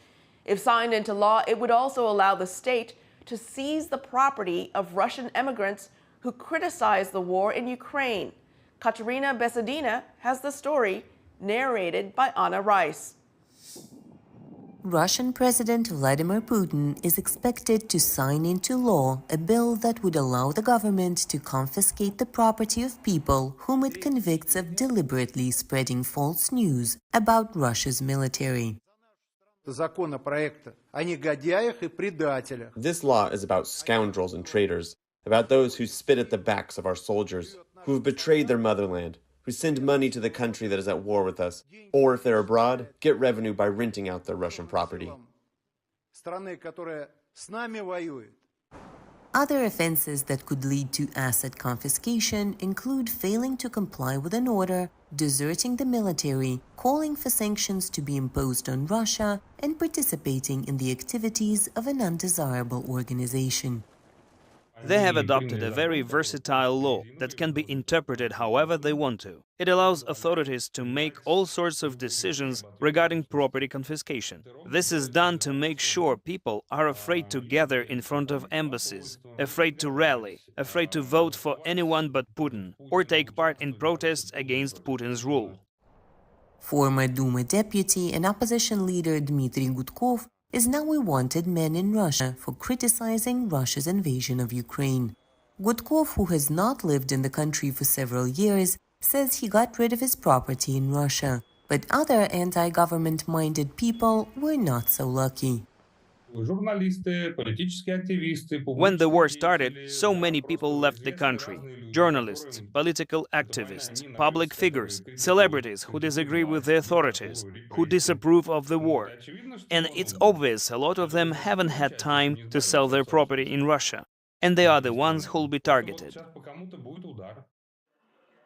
[SPEAKER 10] If signed into law, it would also allow the state to seize the property of Russian immigrants who criticize the war in Ukraine. Katerina Besedina has the story, narrated by Anna Rice.
[SPEAKER 17] Russian President Vladimir Putin is expected to sign into law a bill that would allow the government to confiscate the property of people whom it convicts of deliberately spreading false news about Russia's military.
[SPEAKER 18] This law is about scoundrels and traitors, about those who spit at the backs of our soldiers, who have betrayed their motherland, who send money to the country that is at war with us, or if they're abroad, get revenue by renting out their Russian property.
[SPEAKER 17] Other offenses that could lead to asset confiscation include failing to comply with an order, deserting the military, calling for sanctions to be imposed on Russia, and participating in the activities of an undesirable organization.
[SPEAKER 19] They have adopted a very versatile law that can be interpreted however they want to. It allows authorities to make all sorts of decisions regarding property confiscation. This is done to make sure people are afraid to gather in front of embassies, afraid to rally, afraid to vote for anyone but Putin, or take part in protests against Putin's rule.
[SPEAKER 17] Former Duma deputy and opposition leader Dmitry Gudkov is now a wanted man in Russia for criticizing Russia's invasion of Ukraine. Gudkov, who has not lived in the country for several years, says he got rid of his property in Russia, but other anti-government-minded people were not so lucky.
[SPEAKER 19] When the war started, so many people left the country. Journalists, political activists, public figures, celebrities who disagree with the authorities, who disapprove of the war. And it's obvious a lot of them haven't had time to sell their property in Russia. And they are the ones who'll be targeted.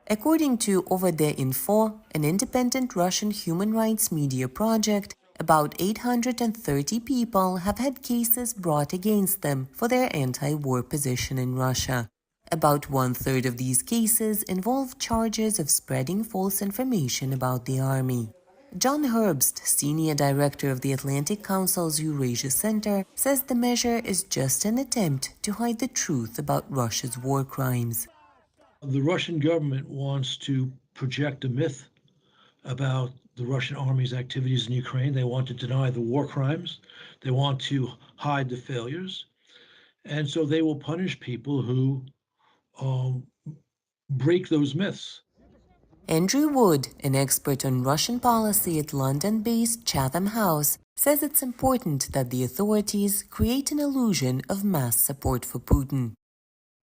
[SPEAKER 17] According to Over There Info, an independent Russian human rights media project, about 830 people have had cases brought against them for their anti-war position in Russia. About 1/3 of these cases involve charges of spreading false information about the army. John Herbst, senior director of the Atlantic Council's Eurasia Center, says the measure is just an attempt to hide the truth about Russia's war crimes.
[SPEAKER 28] The Russian government wants to project a myth about the Russian army's activities in Ukraine. They want to deny the war crimes. They want to hide the failures. And so they will punish people who break those myths.
[SPEAKER 17] Andrew Wood, an expert on Russian policy at London-based Chatham House, says it's important that the authorities create an illusion of mass support for Putin.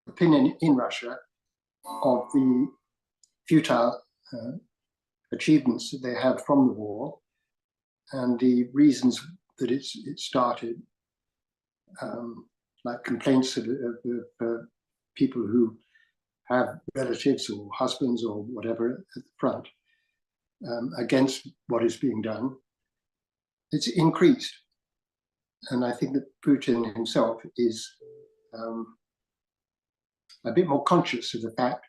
[SPEAKER 3] Opinion in Russia of the futile achievements that they had from the war and the reasons that it started, like complaints of people who have relatives or husbands or whatever at the front against what is being done, it's increased. And I think that Putin himself is a bit more conscious of the fact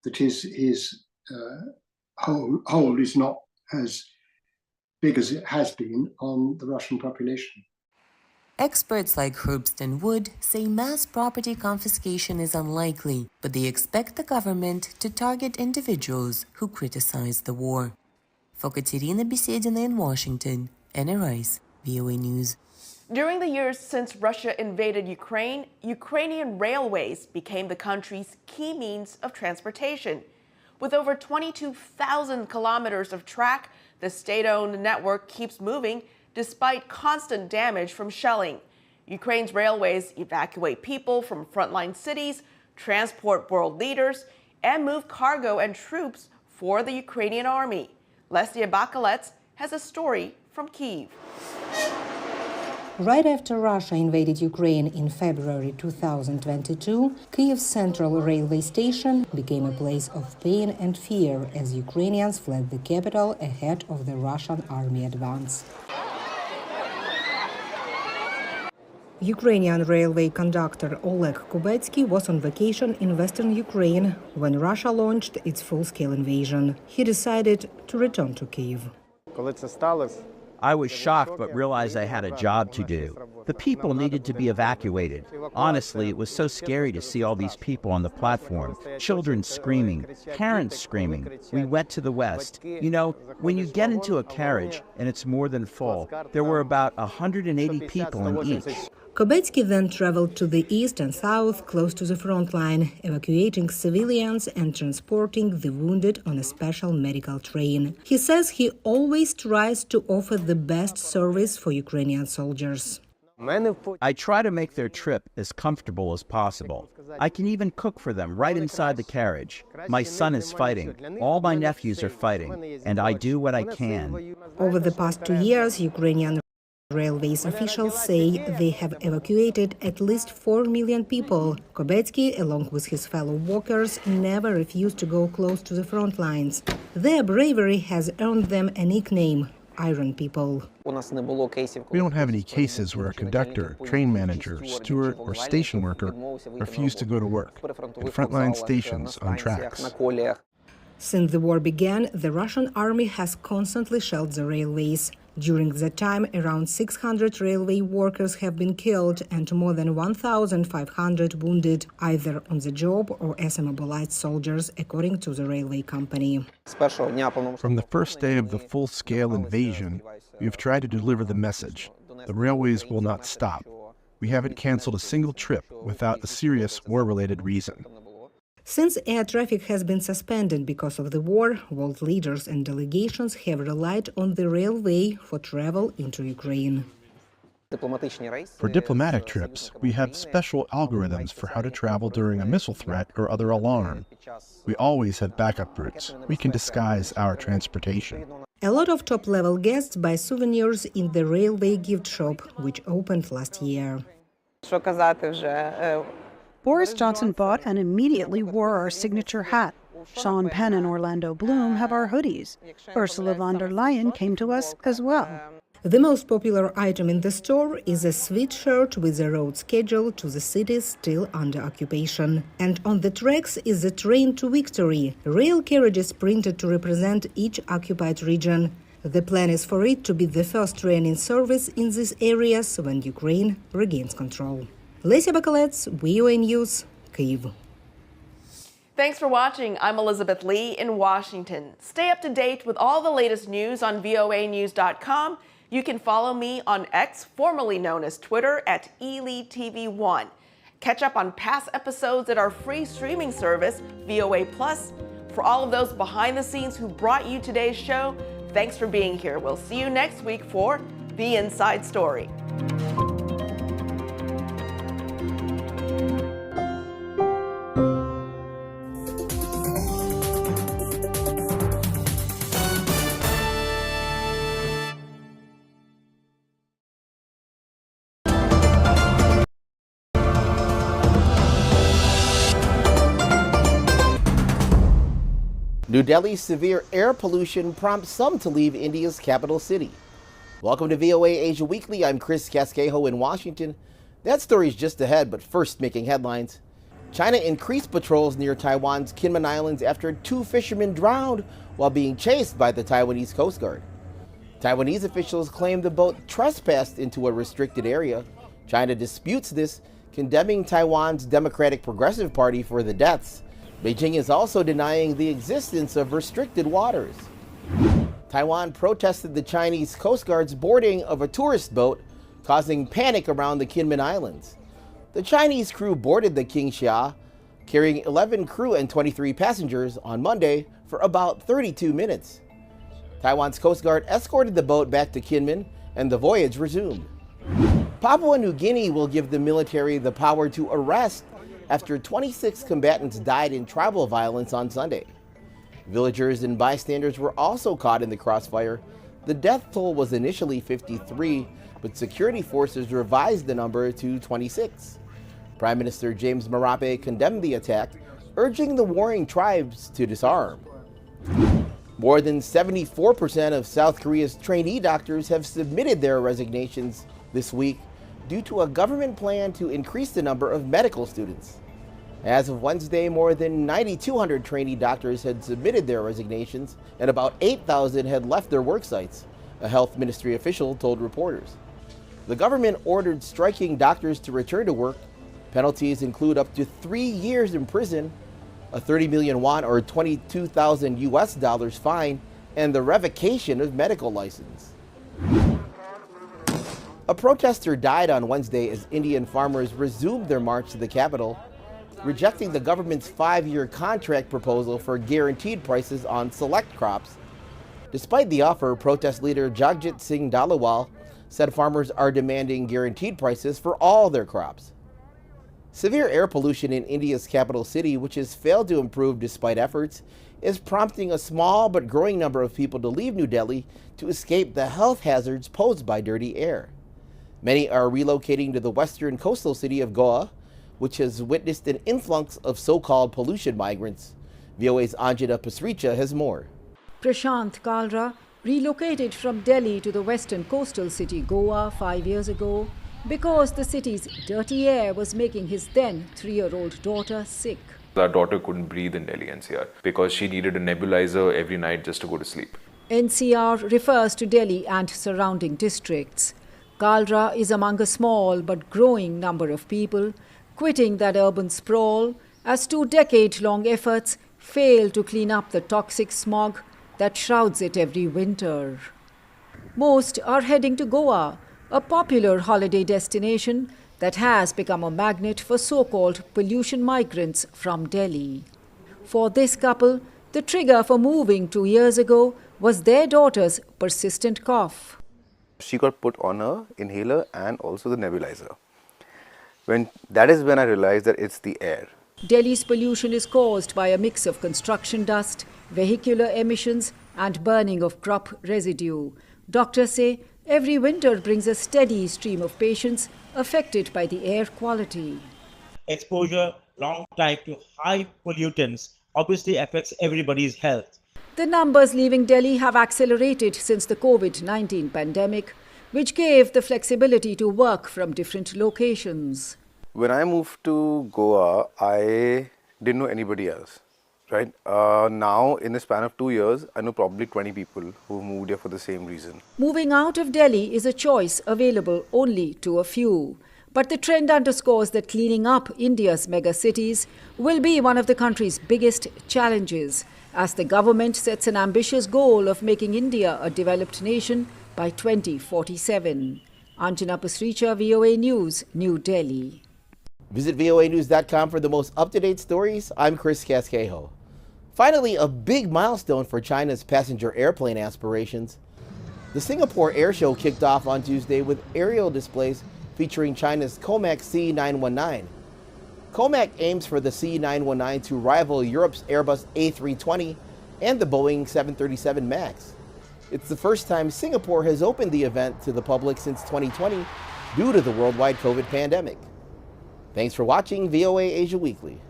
[SPEAKER 3] that his hold is not as big as it has been on the Russian population.
[SPEAKER 17] Experts like Herbst and Wood say mass property confiscation is unlikely, but they expect the government to target individuals who criticize the war. For Katerina Besedina in Washington, Anna Rice, VOA News.
[SPEAKER 10] During the years since Russia invaded Ukraine, Ukrainian railways became the country's key means of transportation. With over 22,000 kilometers of track, the state-owned network keeps moving despite constant damage from shelling. Ukraine's railways evacuate people from frontline cities, transport world leaders, and move cargo and troops for the Ukrainian army. Leslia Bakalets has a story from Kyiv.
[SPEAKER 5] Right after Russia invaded Ukraine in February 2022, Kyiv's central railway station became a place of pain and fear as Ukrainians fled the capital ahead of the Russian army advance. Ukrainian railway conductor Oleg Kubetsky was on vacation in western Ukraine when Russia launched its full-scale invasion. He decided to return to Kyiv.
[SPEAKER 6] I was shocked but realized I had a job to do. The people needed to be evacuated. Honestly, it was so scary to see all these people on the platform, children screaming, parents screaming. We went to the west. You know, when you get into a carriage and it's more than full, there were about 180 people in each.
[SPEAKER 5] Kubetsky then traveled to the east and south, close to the front line, evacuating civilians and transporting the wounded on a special medical train. He says he always tries to offer the best service for Ukrainian soldiers.
[SPEAKER 6] I try to make their trip as comfortable as possible. I can even cook for them right inside the carriage. My son is fighting. All my nephews are fighting, and I do what I can.
[SPEAKER 5] Over the past 2 years, Ukrainian railways officials say they have evacuated at least 4 million people. Kubetsky, along with his fellow workers, never refused to go close to the front lines. Their bravery has earned them a nickname, Iron People.
[SPEAKER 20] We don't have any cases where a conductor, train manager, steward, or station worker refused to go to work at frontline stations on tracks.
[SPEAKER 5] Since the war began, the Russian army has constantly shelled the railways. During that time, around 600 railway workers have been killed and more than 1,500 wounded, either on the job or as immobilized soldiers, according to the railway company.
[SPEAKER 20] From the first day of the full-scale invasion, we have tried to deliver the message. The railways will not stop. We haven't canceled a single trip without a serious war-related reason.
[SPEAKER 5] Since air traffic has been suspended because of the war, world leaders and delegations have relied on the railway for travel into Ukraine.
[SPEAKER 20] For diplomatic trips, we have special algorithms for how to travel during a missile threat or other alarm. We always have backup routes. We can disguise our transportation.
[SPEAKER 5] A lot of top-level guests buy souvenirs in the railway gift shop, which opened last year.
[SPEAKER 21] Boris Johnson bought and immediately wore our signature hat. Sean Penn and Orlando Bloom have our hoodies. Ursula von der Leyen came to us as well.
[SPEAKER 5] The most popular item in the store is a sweatshirt with a road schedule to the cities still under occupation. And on the tracks is a train to victory, rail carriages printed to represent each occupied region. The plan is for it to be the first train in service in these areas when Ukraine regains control. Leslia Bakalets, VOA News, Kyiv.
[SPEAKER 10] Thanks for watching. I'm Elizabeth Lee in Washington. Stay up to date with all the latest news on voanews.com. You can follow me on X, formerly known as Twitter, at ELETV1. Catch up on past episodes at our free streaming service, VOA Plus. For all of those behind the scenes who brought you today's show, thanks for being here. We'll see you next week for The Inside Story.
[SPEAKER 4] New Delhi's severe air pollution prompts some to leave India's capital city. Welcome to VOA Asia Weekly. I'm Chris Casquejo in Washington. That story's just ahead, but first making headlines. China increased patrols near Taiwan's Kinmen Islands after 2 fishermen drowned while being chased by the Taiwanese Coast Guard. Taiwanese officials claim the boat trespassed into a restricted area. China disputes this, condemning Taiwan's Democratic Progressive Party for the deaths. Beijing is also denying the existence of restricted waters. Taiwan protested the Chinese Coast Guard's boarding of a tourist boat, causing panic around the Kinmen Islands. The Chinese crew boarded the King Xia, carrying 11 crew and 23 passengers on Monday for about 32 minutes. Taiwan's Coast Guard escorted the boat back to Kinmen, and the voyage resumed. Papua New Guinea will give the military the power to arrest after 26 combatants died in tribal violence on Sunday. Villagers and bystanders were also caught in the crossfire. The death toll was initially 53, but security forces revised the number to 26. Prime Minister James Marape condemned the attack, urging the warring tribes to disarm. More than 74% of South Korea's trainee doctors have submitted their resignations this week due to a government plan to increase the number of medical students. As of Wednesday, more than 9,200 trainee doctors had submitted their resignations, and about 8,000 had left their work sites, a health ministry official told reporters. The government ordered striking doctors to return to work. Penalties include up to 3 years in prison, a 30 million won or $22,000 fine, and the revocation of medical license. A protester died on Wednesday as Indian farmers resumed their march to the capital, rejecting the government's 5-year contract proposal for guaranteed prices on select crops. Despite the offer, protest leader Jagjit Singh Dalawal said farmers are demanding guaranteed prices for all their crops. Severe air pollution in India's capital city, which has failed to improve despite efforts, is prompting a small but growing number of people to leave New Delhi to escape the health hazards posed by dirty air. Many are relocating to the western coastal city of Goa, which has witnessed an influx of so-called pollution migrants. VOA's Anjana Pasricha has more.
[SPEAKER 8] Prashant Kalra relocated from Delhi to the western coastal city Goa 5 years ago because the city's dirty air was making his then 3-year-old daughter sick.
[SPEAKER 22] Our daughter couldn't breathe in Delhi NCR because she needed a nebulizer every night just to go to sleep.
[SPEAKER 8] NCR refers to Delhi and surrounding districts. Kalra is among a small but growing number of people quitting that urban sprawl as 2-decade-long efforts fail to clean up the toxic smog that shrouds it every winter. Most are heading to Goa, a popular holiday destination that has become a magnet for so-called pollution migrants from Delhi. For this couple, the trigger for moving 2 years ago was their daughter's persistent cough.
[SPEAKER 23] She got put on an inhaler and also the nebulizer. That is when I realized that it's the air.
[SPEAKER 8] Delhi's pollution is caused by a mix of construction dust, vehicular emissions, and burning of crop residue. Doctors say every winter brings a steady stream of patients affected by the air quality.
[SPEAKER 24] Exposure long time to high pollutants obviously affects everybody's health.
[SPEAKER 8] The numbers leaving Delhi have accelerated since the COVID-19 pandemic, which gave the flexibility to work from different locations.
[SPEAKER 23] When I moved to Goa, I didn't know anybody else, right? Now, in the span of 2 years, I know probably 20 people who moved here for the same reason.
[SPEAKER 8] Moving out of Delhi is a choice available only to a few. But the trend underscores that cleaning up India's megacities will be one of the country's biggest challenges, as the government sets an ambitious goal of making India a developed nation by 2047. Anjana Pasricha, VOA News, New Delhi.
[SPEAKER 4] Visit voanews.com for the most up-to-date stories. I'm Chris Casquejo. Finally, a big milestone for China's passenger airplane aspirations. The Singapore Air Show kicked off on Tuesday with aerial displays featuring China's COMAC C919. COMAC aims for the C919 to rival Europe's Airbus A320 and the Boeing 737 MAX. It's the first time Singapore has opened the event to the public since 2020 due to the worldwide COVID pandemic. Thanks for watching VOA Asia Weekly.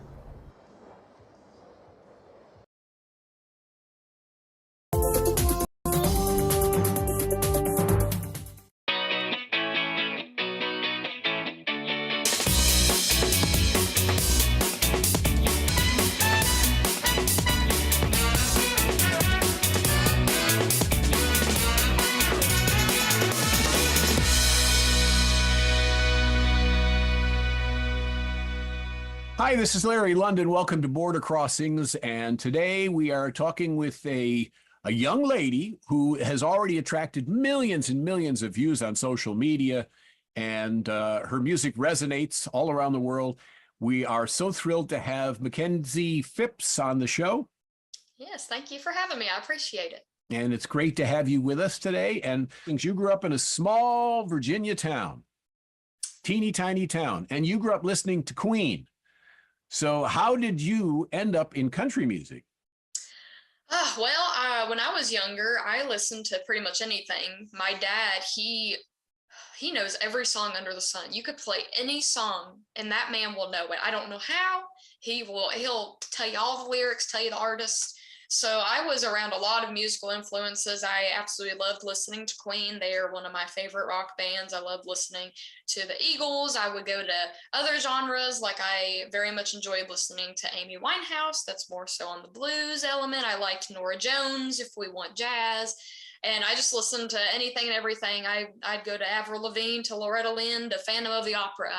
[SPEAKER 1] Hi, this is Larry London. Welcome to Border Crossings. And today we are talking with a young lady who has already attracted millions and millions of views on social media, and her music resonates all around the world. We are so thrilled to have Mackenzie Phipps on the show.
[SPEAKER 9] Yes, thank you for having me. I appreciate it.
[SPEAKER 1] And it's great to have you with us today. And you grew up in a small Virginia town, teeny tiny town, and you grew up listening to Queen. So how did you end up in country music?
[SPEAKER 9] When I was younger, I listened to pretty much anything. My dad, he knows every song under the sun. You could play any song and that man will know it. I don't know how. He'll tell you all the lyrics, tell you the artists. So I was around a lot of musical influences. I absolutely loved listening to Queen. They are one of my favorite rock bands. I loved listening to the Eagles. I would go to other genres. Like I very much enjoyed listening to Amy Winehouse. That's more so on the blues element. I liked Norah Jones if we want jazz. And I just listened to anything and everything. I'd go to Avril Lavigne, to Loretta Lynn, to Phantom of the Opera.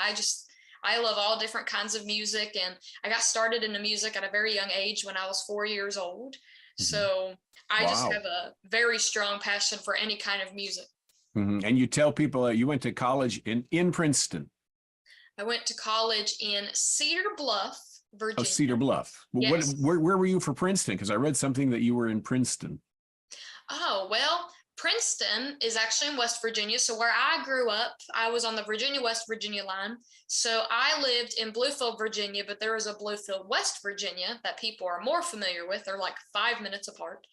[SPEAKER 9] I love all different kinds of music, and I got started into music at a very young age when I was 4 years old. So I just have a very strong passion for any kind of music.
[SPEAKER 1] And you tell people you went to college in Princeton.
[SPEAKER 9] I went to college in Cedar Bluff, Virginia.
[SPEAKER 1] Oh, Cedar Bluff.
[SPEAKER 9] Yes.
[SPEAKER 1] Where were you for Princeton? Because I read something that you were in Princeton.
[SPEAKER 9] Oh, well, Princeton is actually in West Virginia. So where I grew up, I was on the Virginia-West Virginia line. So I lived in Bluefield, Virginia, but there is a Bluefield, West Virginia that people are more familiar with. They're like 5 minutes apart.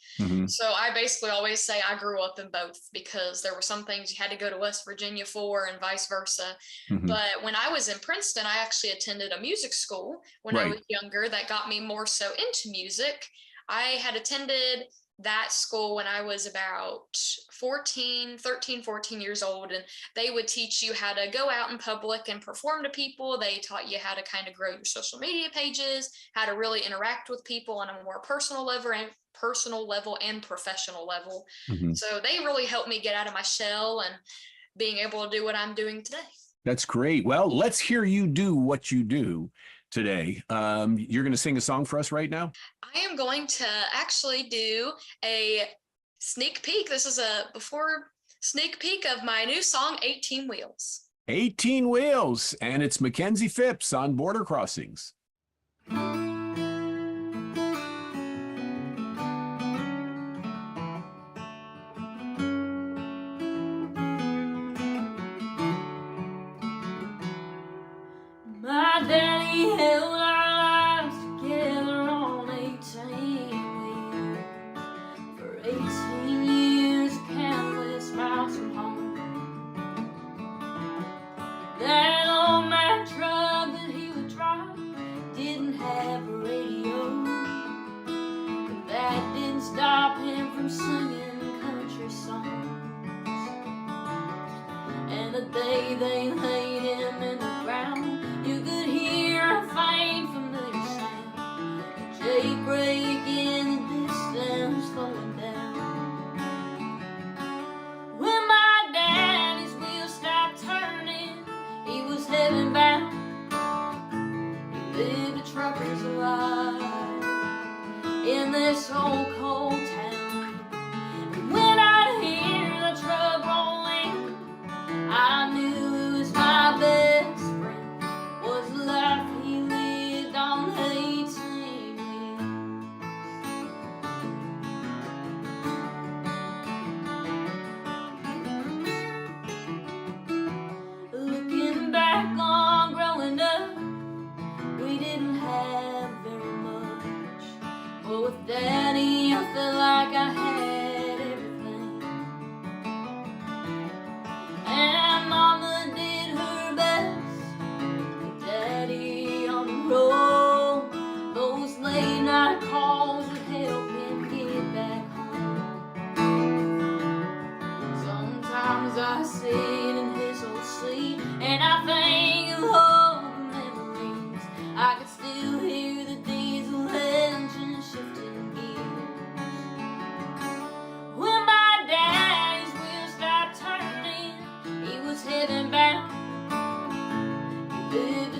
[SPEAKER 9] So I basically always say I grew up in both because there were some things you had to go to West Virginia for and vice versa. But when I was in Princeton, I actually attended a music school when I was younger that got me more so into music. I had attended that school when I was about 13, 14 years old, and they would teach you how to go out in public and perform to people. They taught you how to kind of grow your social media pages, how to really interact with people on a more personal level and professional level. So they really helped me get out of my shell and being able to do what I'm doing today.
[SPEAKER 1] That's great. Well, let's hear you do what you do today. You're going to sing a song for us right now?
[SPEAKER 9] I am going to actually do a sneak peek. This is a before sneak peek of my new song, 18 Wheels.
[SPEAKER 1] 18 Wheels, and it's Mackenzie Phipps on Border Crossings.
[SPEAKER 11] My daddy held our lives together on 18 wheels. For 18 years, countless miles from home. That old Mack truck that he would drive didn't have a radio, but that didn't stop him from singing country songs. And the day they laid him in the ground, you could hear a faint familiar sound, a jailbreak in the distance slowing down. When my daddy's wheels stopped turning, he was heaven bound. He lived a trucker's life in this old cold town. And when I hear the truck rolling, I knew it was my best friend, was the life he lived on 18 wheels.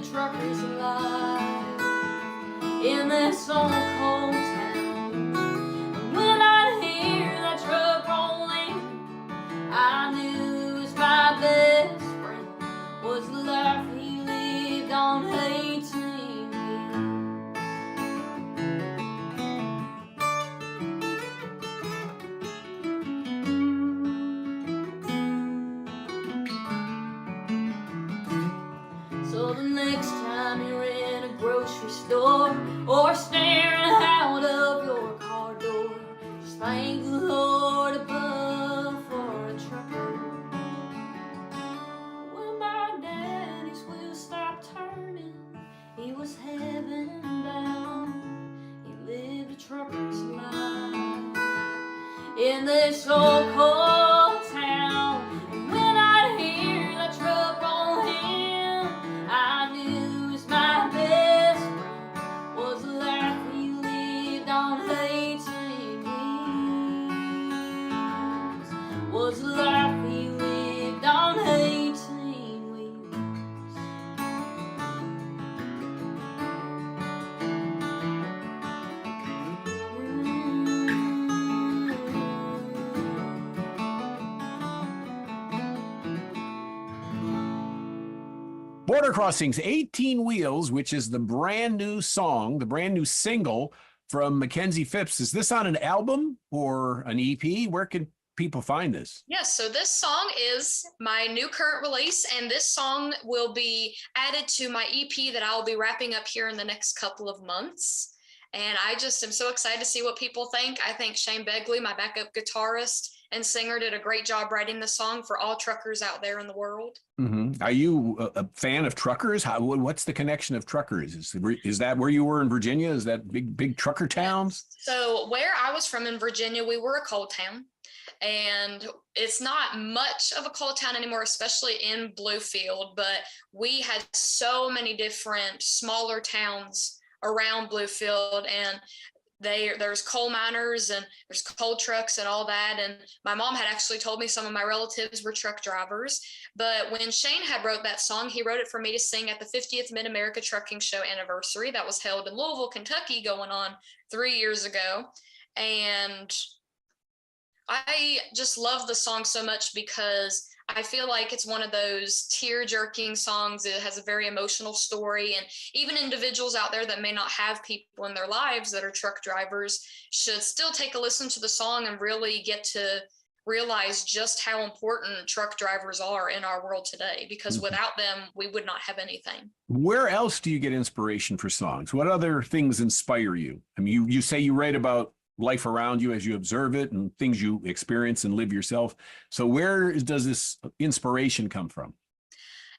[SPEAKER 11] the truckers alive in this old cold town. And when I hear that truck rolling, I knew it was my best friend, was the life he lived on 18 wheels. So the next time you're in a grocery store or staring out of your car door, just thank the Lord above for a trucker. When my daddy's wheels stopped turning, he was heaven bound. He lived a trucker's life in this old cold town. And when I hear that truck roll in, I knew it was my best friend, was the life he lived on 18 wheels, was the life he lived on 18 wheels.
[SPEAKER 1] Border Crossings 18 Wheels, which is the brand new song, the brand new single from Mackenzie Phipps. Is this on an album or an EP? Where can people find this?
[SPEAKER 9] Yes, so this song is my new current release, and this song will be added to my EP that I'll be wrapping up here in the next couple of months. And I just am so excited to see what people think. I think Shane Begley, my backup guitarist and singer, did a great job writing the song for all truckers out there in the world.
[SPEAKER 1] Mm-hmm. Are you a fan of truckers? What's the connection of truckers? Is that where you were in Virginia? Is that big trucker towns?
[SPEAKER 9] So where I was from in Virginia, we were a coal town. And it's not much of a coal town anymore, especially in Bluefield, but we had so many different smaller towns around Bluefield, and there's coal miners and there's coal trucks and all that. And my mom had actually told me some of my relatives were truck drivers. But when Shane had wrote that song, he wrote it for me to sing at the 50th Mid-America Trucking Show anniversary that was held in Louisville, Kentucky, going on 3 years ago. And I just love the song so much because I feel like it's one of those tear-jerking songs. It has a very emotional story, and even individuals out there that may not have people in their lives that are truck drivers should still take a listen to the song and really get to realize just how important truck drivers are in our world today, because without them, we would not have anything.
[SPEAKER 1] Where else do you get inspiration for songs? What other things inspire you? I mean, you say you write about life around you as you observe it and things you experience and live yourself. So where does this inspiration come from?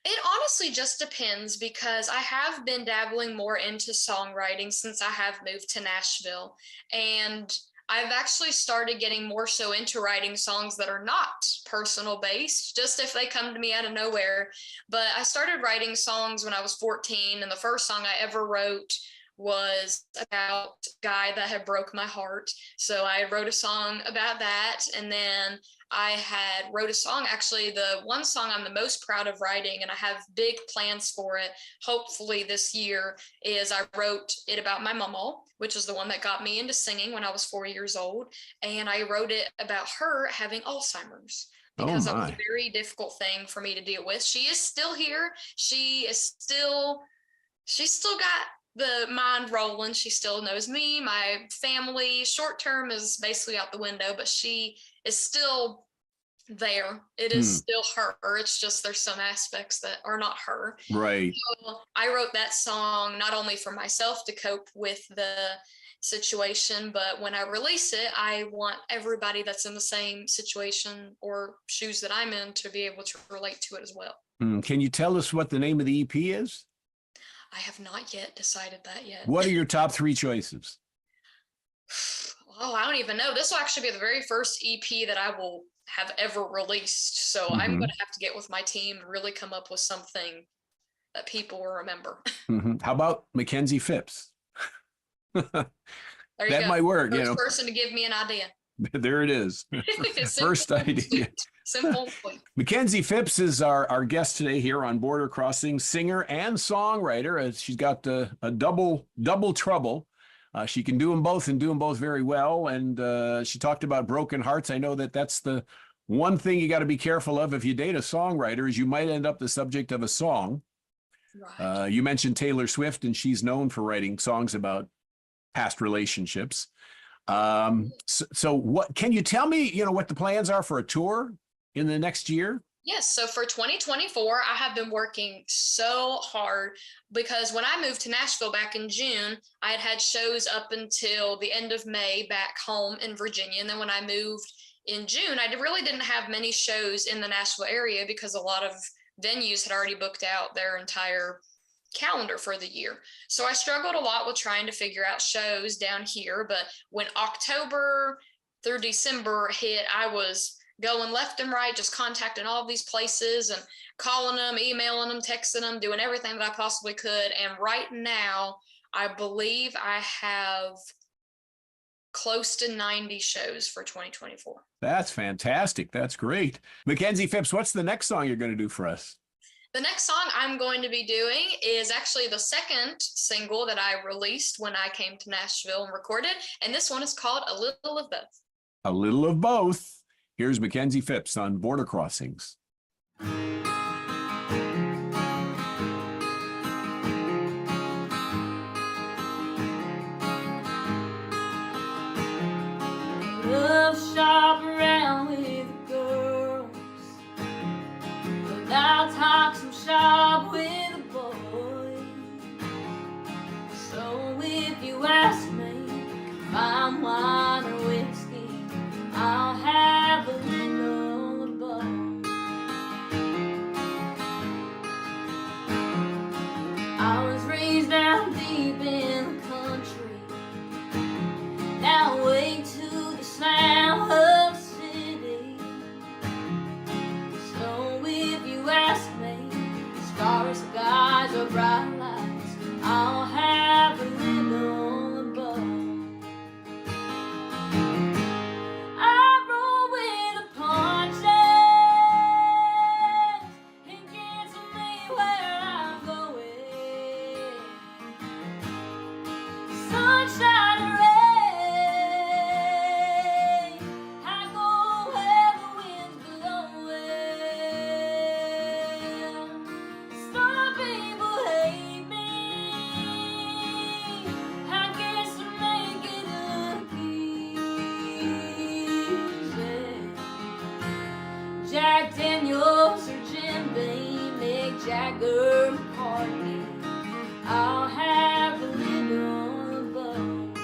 [SPEAKER 9] It honestly just depends, because I have been dabbling more into songwriting since I have moved to Nashville. And I've actually started getting more so into writing songs that are not personal based, just if they come to me out of nowhere. But I started writing songs when I was 14, and the first song I ever wrote was about a guy that had broke my heart. So I wrote a song about that. And then I had wrote a song, actually the one song I'm the most proud of writing, and I have big plans for it, hopefully this year, is I wrote it about my mama, which is the one that got me into singing when I was 4 years old. And I wrote it about her having Alzheimer's, because that was a very difficult thing for me to deal with. She is still here. She's still got the mind rolling. She still knows me, my family. Short term is basically out the window, but she is still there. It is still her. It's just there's some aspects that are not her.
[SPEAKER 1] Right.
[SPEAKER 9] So I wrote that song not only for myself to cope with the situation, but when I release it, I want everybody that's in the same situation or shoes that I'm in to be able to relate to it as well.
[SPEAKER 1] Can you tell us what the name of the EP is?
[SPEAKER 9] I have not yet decided that yet.
[SPEAKER 1] What are your top 3 choices?
[SPEAKER 9] Oh, I don't even know. This will actually be the very first EP that I will have ever released. So I'm going to have to get with my team and really come up with something that people will remember.
[SPEAKER 1] How about Mackenzie Phipps?
[SPEAKER 9] There you
[SPEAKER 1] That
[SPEAKER 9] go.
[SPEAKER 1] might work.
[SPEAKER 9] First person to give me an idea.
[SPEAKER 1] There it is. First idea.
[SPEAKER 9] Simple.
[SPEAKER 1] Mackenzie Phipps is our guest today here on Border Crossing, singer and songwriter. She's got a double trouble. She can do them both and do them both very well. And she talked about broken hearts. I know that's the one thing you got to be careful of if you date a songwriter is you might end up the subject of a song. Right. You mentioned Taylor Swift, and she's known for writing songs about past relationships. So what can you tell me, what the plans are for a tour in the next year?
[SPEAKER 9] Yes. So for 2024, I have been working so hard because when I moved to Nashville back in June, I had shows up until the end of May back home in Virginia. And then when I moved in June, I really didn't have many shows in the Nashville area because a lot of venues had already booked out their entire calendar for the year. So I struggled a lot with trying to figure out shows down here. But when October through December hit, I was going left and right, just contacting all of these places and calling them, emailing them, texting them, doing everything that I possibly could. And right now, I believe I have close to 90 shows for 2024.
[SPEAKER 1] That's fantastic. That's great. Mackenzie Phipps, what's the next song you're going to do for us?
[SPEAKER 9] The next song I'm going to be doing is actually the second single that I released when I came to Nashville and recorded. And this one is called A Little of Both.
[SPEAKER 1] A Little of Both. Here's Mackenzie Phipps on Border Crossings.
[SPEAKER 11] Love shop around with the girls, but I'll talk some shop with the boys. So if you ask me if I'm wine or whiskey, I'll have a little of both. I was raised down deep in the country, now way to the sound of the city. So if you ask me, stars, skies, or bright lights, I'll have a little of both. I roll with the punches, it gets me where I'm going. Sunshine and rain, I go where the wind's blowing. Some people hate me, I guess I make it look easy. Jack Daniels or Jim Beam, Mick Jagger, McCartney, I'll have a little of both.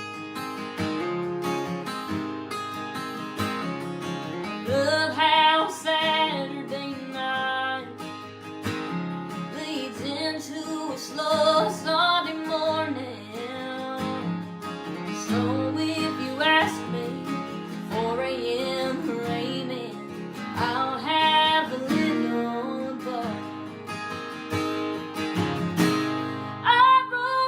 [SPEAKER 11] Love how Saturday night leads into a slow Sunday morning. So if you ask me, 4 a.m. raining, I'll have a little of both. I roll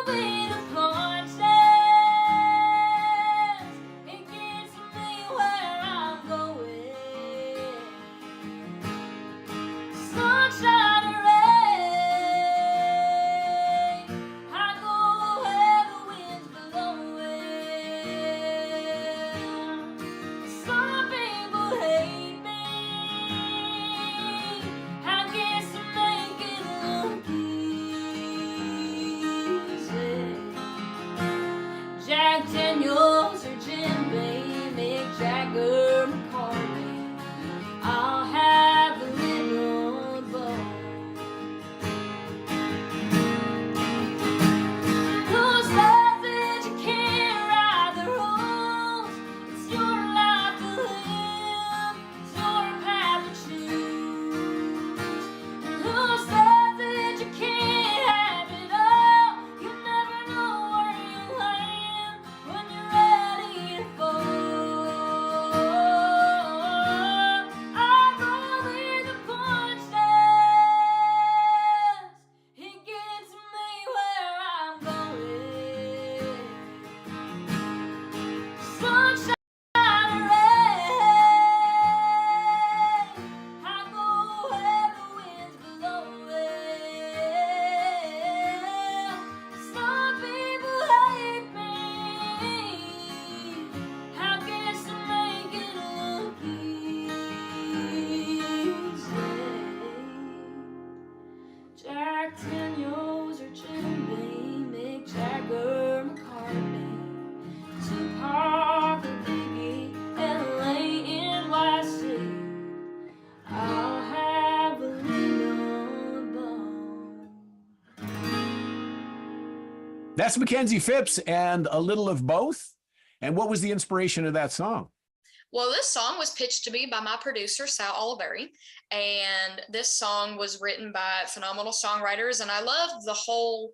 [SPEAKER 1] That's Mackenzie Phipps and A Little of Both. And what was the inspiration of that song?
[SPEAKER 9] Well, this song was pitched to me by my producer, Sal Oliveri, and this song was written by phenomenal songwriters, and I loved the whole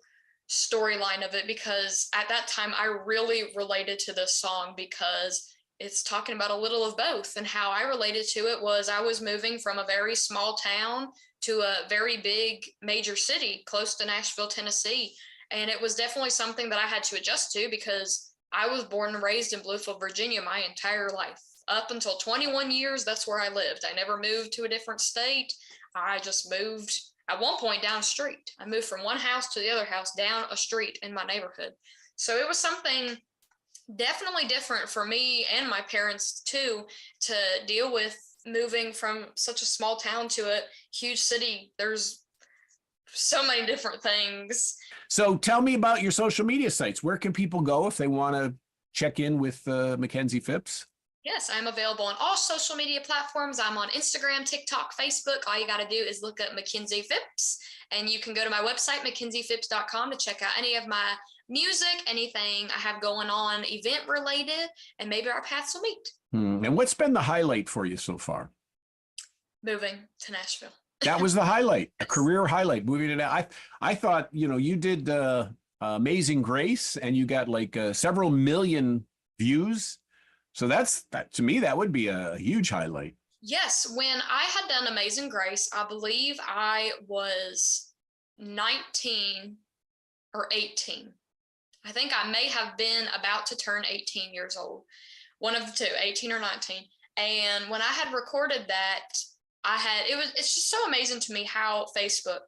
[SPEAKER 9] storyline of it because at that time I really related to this song because it's talking about a little of both. And how I related to it was I was moving from a very small town to a very big major city close to Nashville, Tennessee. And it was definitely something that I had to adjust to because I was born and raised in Bluefield, Virginia my entire life. Up until 21 years, that's where I lived. I never moved to a different state. I just moved at one point down a street. I moved from one house to the other house down a street in my neighborhood. So it was something definitely different for me and my parents too, to deal with moving from such a small town to a huge city. There's so many different things.
[SPEAKER 1] So tell me about your social media sites. Where can people go if they want to check in with Mackenzie Phipps?
[SPEAKER 9] Yes, I'm available on all social media platforms. I'm on Instagram, TikTok, Facebook. All you got to do is look up Mackenzie Phipps, and you can go to my website, MackenziePhipps.com, to check out any of my music, anything I have going on event related, and maybe our paths will meet.
[SPEAKER 1] And what's been the highlight for you so far?
[SPEAKER 9] Moving to Nashville.
[SPEAKER 1] That was the highlight, a career highlight, moving to that. I thought, you did Amazing Grace and you got like several million views. So that to me, that would be a huge highlight.
[SPEAKER 9] Yes. When I had done Amazing Grace, I believe I was 19 or 18. I think I may have been about to turn 18 years old. One of the two, 18 or 19. And when I had recorded that, it's just so amazing to me how Facebook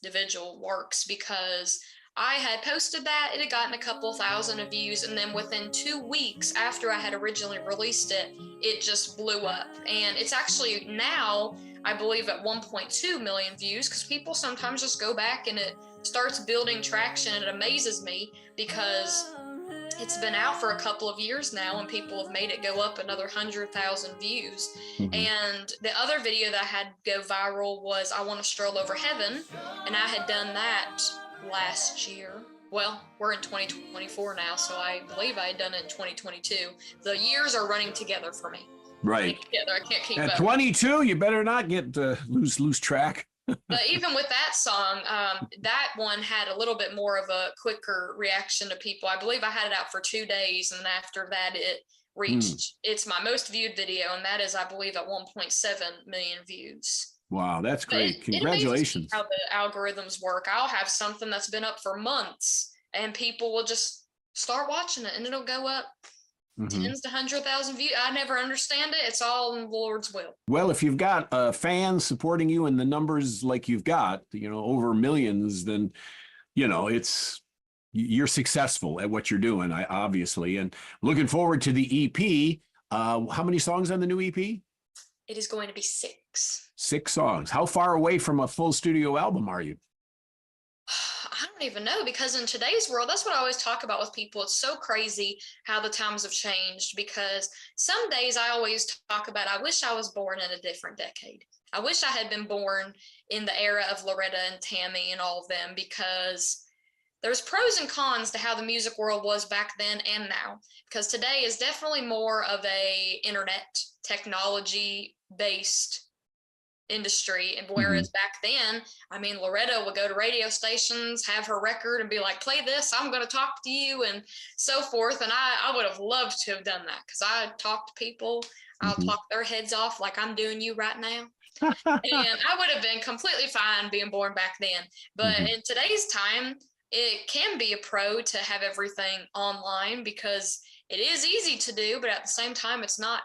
[SPEAKER 9] individual works, because I had posted that, it had gotten a couple thousand of views, and then within 2 weeks after I had originally released it, it just blew up. And it's actually now, I believe, at 1.2 million views, because people sometimes just go back and it starts building traction. And it amazes me because it's been out for a couple of years now and people have made it go up another 100,000 views. And the other video that I had go viral was I Want to Stroll Over Heaven, and I had done that last year. Well, we're in 2024 now, so I believe I had done it in 2022. The years are running together for me.
[SPEAKER 1] Right.
[SPEAKER 9] I can't keep
[SPEAKER 1] At
[SPEAKER 9] up.
[SPEAKER 1] 22, you better not get lose track.
[SPEAKER 9] But even with that song, that one had a little bit more of a quicker reaction to people. I believe I had it out for 2 days, and after that it reached it's my most viewed video, and that is, I believe, at 1.7 million views.
[SPEAKER 1] Wow, that's great. Congratulations.
[SPEAKER 9] It amazes me how the algorithms work. I'll have something that's been up for months and people will just start watching it and it'll go up tens to 100,000 views. I never understand it. It's all in the Lord's will.
[SPEAKER 1] Well, if you've got fans supporting you and the numbers like you've got, over millions, then, you're successful at what you're doing, obviously. And looking forward to the EP. How many songs on the new EP?
[SPEAKER 9] It is going to be 6.
[SPEAKER 1] 6 songs. How far away from a full studio album are you?
[SPEAKER 9] I don't even know, because in today's world, that's what I always talk about with people. It's so crazy how the times have changed, because some days I always talk about, I wish I was born in a different decade. I wish I had been born in the era of Loretta and Tammy and all of them, because there's pros and cons to how the music world was back then and now, because today is definitely more of a internet technology based industry, and whereas back then, I mean, Loretta would go to radio stations, have her record and be like, play this, I'm going to talk to you, and so forth. And I would have loved to have done that, because I talk to people, I'll talk their heads off like I'm doing you right now. And I would have been completely fine being born back then. But in today's time, it can be a pro to have everything online, because it is easy to do, but at the same time, it's not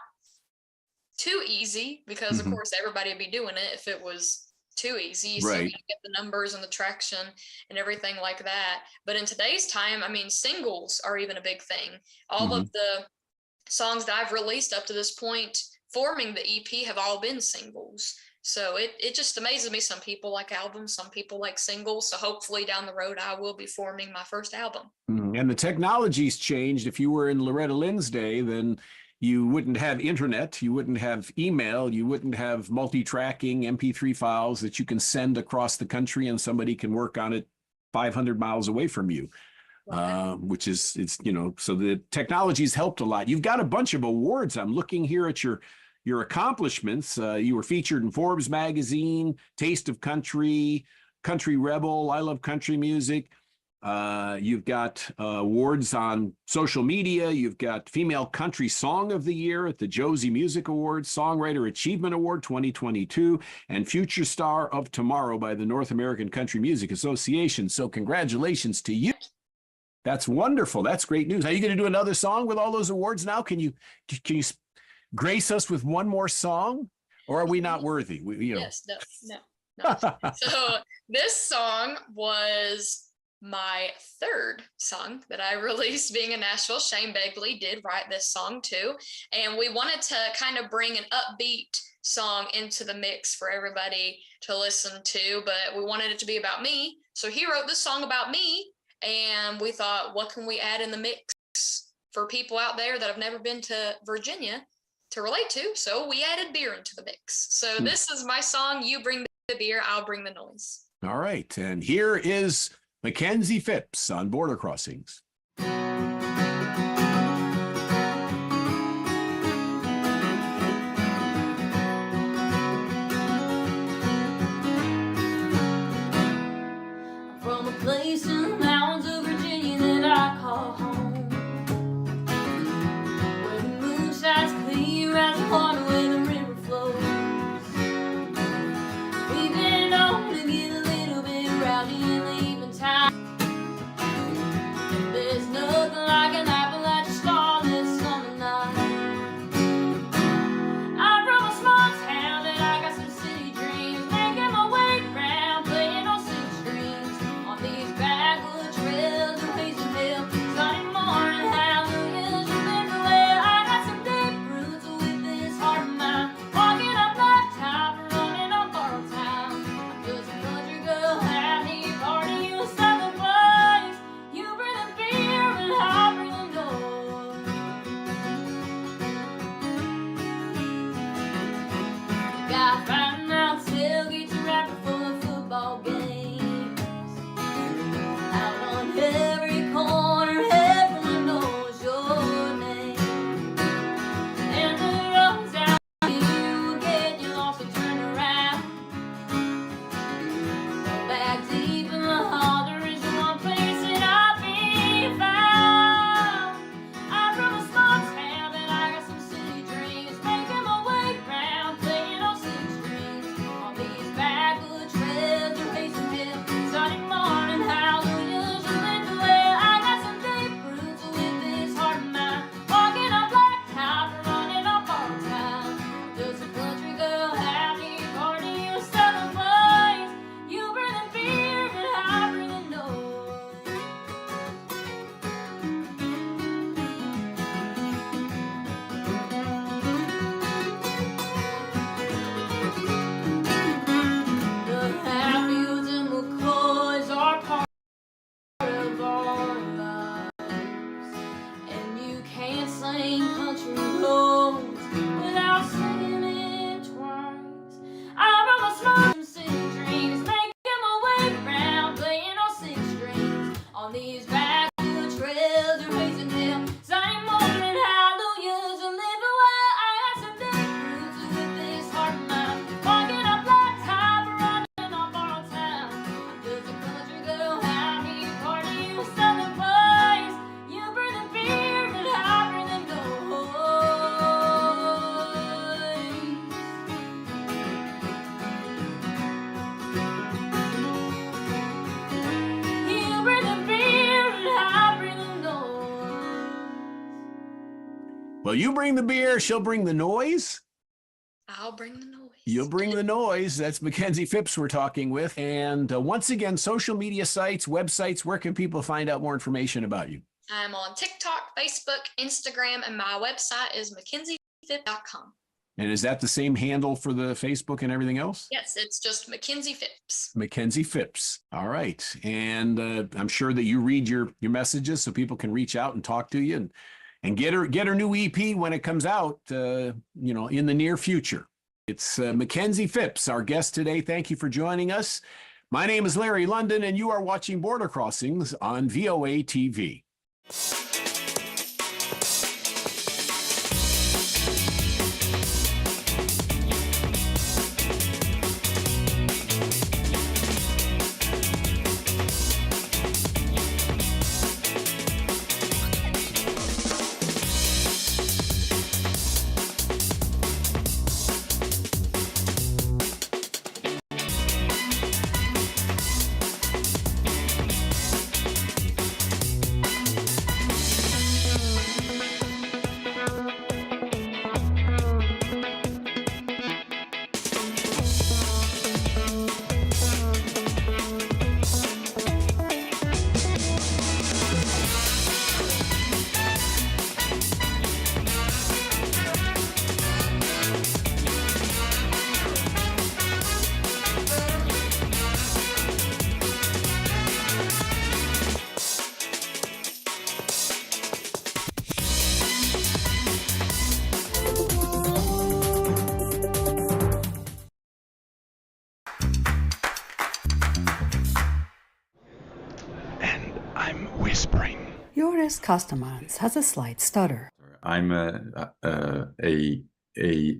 [SPEAKER 9] too easy, because of course everybody would be doing it if it was too easy. So you get the numbers and the traction and everything like that. But in today's time, I mean, singles are even a big thing. All of the songs that I've released up to this point forming the EP have all been singles. So it just amazes me. Some people like albums, some people like singles. So hopefully down the road, I will be forming my first album.
[SPEAKER 1] And the technology's changed. If you were in Loretta Lynn's day, then you wouldn't have internet, you wouldn't have email, you wouldn't have multi-tracking MP3 files that you can send across the country and somebody can work on it 500 miles away from you. Which is, it's, you know, so the technology's helped a lot. You've got a bunch of awards. I'm looking here at your accomplishments. You were featured in Forbes magazine, Taste of Country, Country Rebel, I Love Country Music. You've got awards on social media. You've got Female Country Song of the Year at the Josie Music Awards, Songwriter Achievement Award 2022, and Future Star of Tomorrow by the North American Country Music Association. So congratulations to you. That's wonderful. That's great news. Are you going to do another song with all those awards now? Can you grace us with one more song, or are we not worthy?
[SPEAKER 9] Yes, no. So this song was my third song that I released being in Nashville. Shane Begley did write this song too. And we wanted to kind of bring an upbeat song into the mix for everybody to listen to, but we wanted it to be about me. So he wrote this song about me. And we thought, what can we add in the mix for people out there that have never been to Virginia to relate to? So we added beer into the mix. So this is my song, You Bring the Beer, I'll Bring the Noise.
[SPEAKER 1] All right. And here is Mackenzie Phipps on Border Crossings.
[SPEAKER 11] From a place in the mountains of Virginia that I call home, where the moon shines clear as the water where the river flows. We've been known to get a little bit rowdy in the evening time. There's nothing like an Appalachian starlit summer night. I'm from a small town and I got some city dreams, making my way round, playing on six strings on these backwoods trails and raising hell. Sunday morning, hallelujahs are everywhere. I got some deep roots with this heart of mine, walking up blacktop, running on borrowed time. I'm just a country girl, happy party, you southern place. You bring the beer and I'll bring the noise. Got fighting out tailgates and wrapping full of football games. Out on every corner, everyone knows your name. And the roads out you get you lost and turn around. Back deep in the heart, there is one place that I'll be found. I'm from a small town and I got some city dreams, making my way round, playing on six strings on these backwoods trails and racing hell. Sunday morning, hallelujahs are everywhere. I got some deep roots with this heart of mine, walking on blacktop, running on borrowed time. Just a country girl, happy party, you southern place. You bring the beer and I bring the noise. The Hatfields and McCoys are part of our lives, and you can't sing country roads without singing it twice. I'm from a small city dreams, making my way round, playing on six strings on these backwoods trails and raising hell. Sunday morning, hallelujahs are living well. I got some deep roots with this heart of mine, walking up blacktop, running on borrowed time. I'm just a country girl, happy party, you southern place. You bring the beer and I bring the noise. You bring the beer and I bring the noise.
[SPEAKER 1] Well, you bring the beer, she'll bring the noise.
[SPEAKER 9] I'll bring the noise.
[SPEAKER 1] You'll bring the noise. That's Mackenzie Phipps we're talking with. And once again, social media sites, websites, where can people find out more information about you?
[SPEAKER 9] I'm on TikTok, Facebook, Instagram, and my website is mackenziefipps.com.
[SPEAKER 1] And is that the same handle for the Facebook and everything else?
[SPEAKER 9] Yes, it's just Mackenzie Phipps.
[SPEAKER 1] Mackenzie Phipps. All right. And I'm sure that you read your messages so people can reach out and talk to you and get her new EP when it comes out, in the near future. It's Mackenzie Phipps, our guest today. Thank you for joining us. My name is Larry London, and you are watching Border Crossings on VOA TV.
[SPEAKER 21] Joris Kastemans has a slight stutter.
[SPEAKER 2] I'm a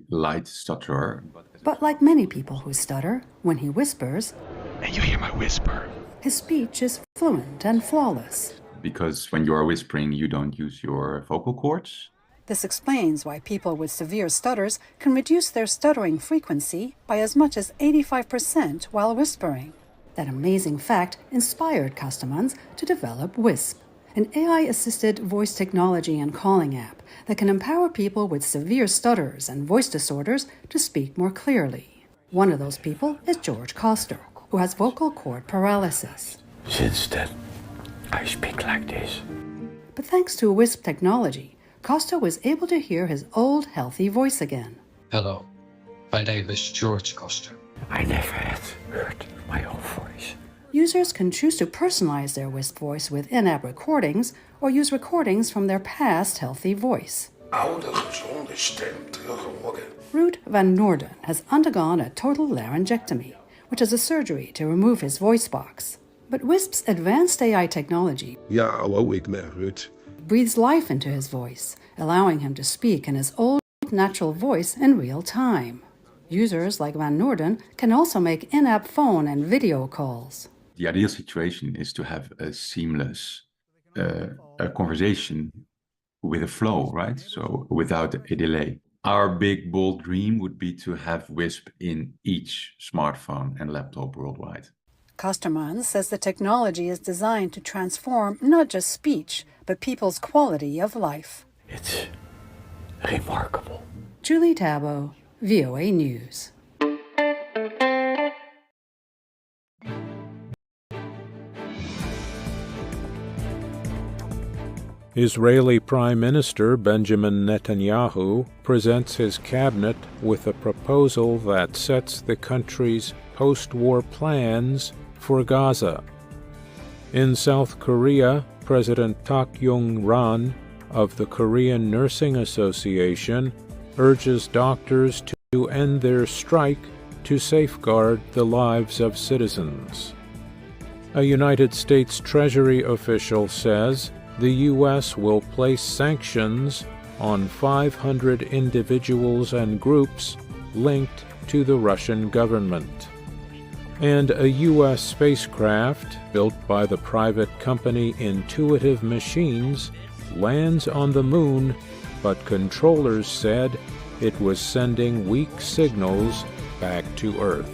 [SPEAKER 2] light stutterer.
[SPEAKER 21] But like many people who stutter, when he whispers,
[SPEAKER 2] and you hear my whisper,
[SPEAKER 21] his speech is fluent and flawless.
[SPEAKER 2] Because when you are whispering, you don't use your vocal cords.
[SPEAKER 21] This explains why people with severe stutters can reduce their stuttering frequency by as much as 85% while whispering. That amazing fact inspired Kastemans to develop Wisp, an AI-assisted voice technology and calling app that can empower people with severe stutters and voice disorders to speak more clearly. One of those people is George Koster, who has vocal cord paralysis.
[SPEAKER 2] Since then, I speak like this.
[SPEAKER 21] But thanks to Wisp technology, Koster was able to hear his old, healthy voice again.
[SPEAKER 12] Hello, my name is George Koster.
[SPEAKER 2] I never had heard my own voice.
[SPEAKER 21] Users can choose to personalize their Wisp voice with in-app recordings or use recordings from their past healthy voice. Ruud van Noorden has undergone a total laryngectomy, which is a surgery to remove his voice box. But Wisp's advanced AI technology breathes life into his voice, allowing him to speak in his old natural voice in real time. Users like Van Noorden can also make in-app phone and video calls.
[SPEAKER 2] The ideal situation is to have a seamless a conversation with a flow, right? So without a delay. Our big, bold dream would be to have Wisp in each smartphone and laptop worldwide.
[SPEAKER 21] Kastemans says the technology is designed to transform not just speech, but people's quality of life.
[SPEAKER 2] It's remarkable.
[SPEAKER 21] Julie Tabo, VOA News.
[SPEAKER 13] Israeli Prime Minister Benjamin Netanyahu presents his cabinet with a proposal that sets the country's post-war plans for Gaza. In South Korea, President Tak Yong-ran of the Korean Nursing Association urges doctors to end their strike to safeguard the lives of citizens. A United States Treasury official says the U.S. will place sanctions on 500 individuals and groups linked to the Russian government. And a U.S. spacecraft built by the private company Intuitive Machines lands on the moon, but controllers said it was sending weak signals back to Earth.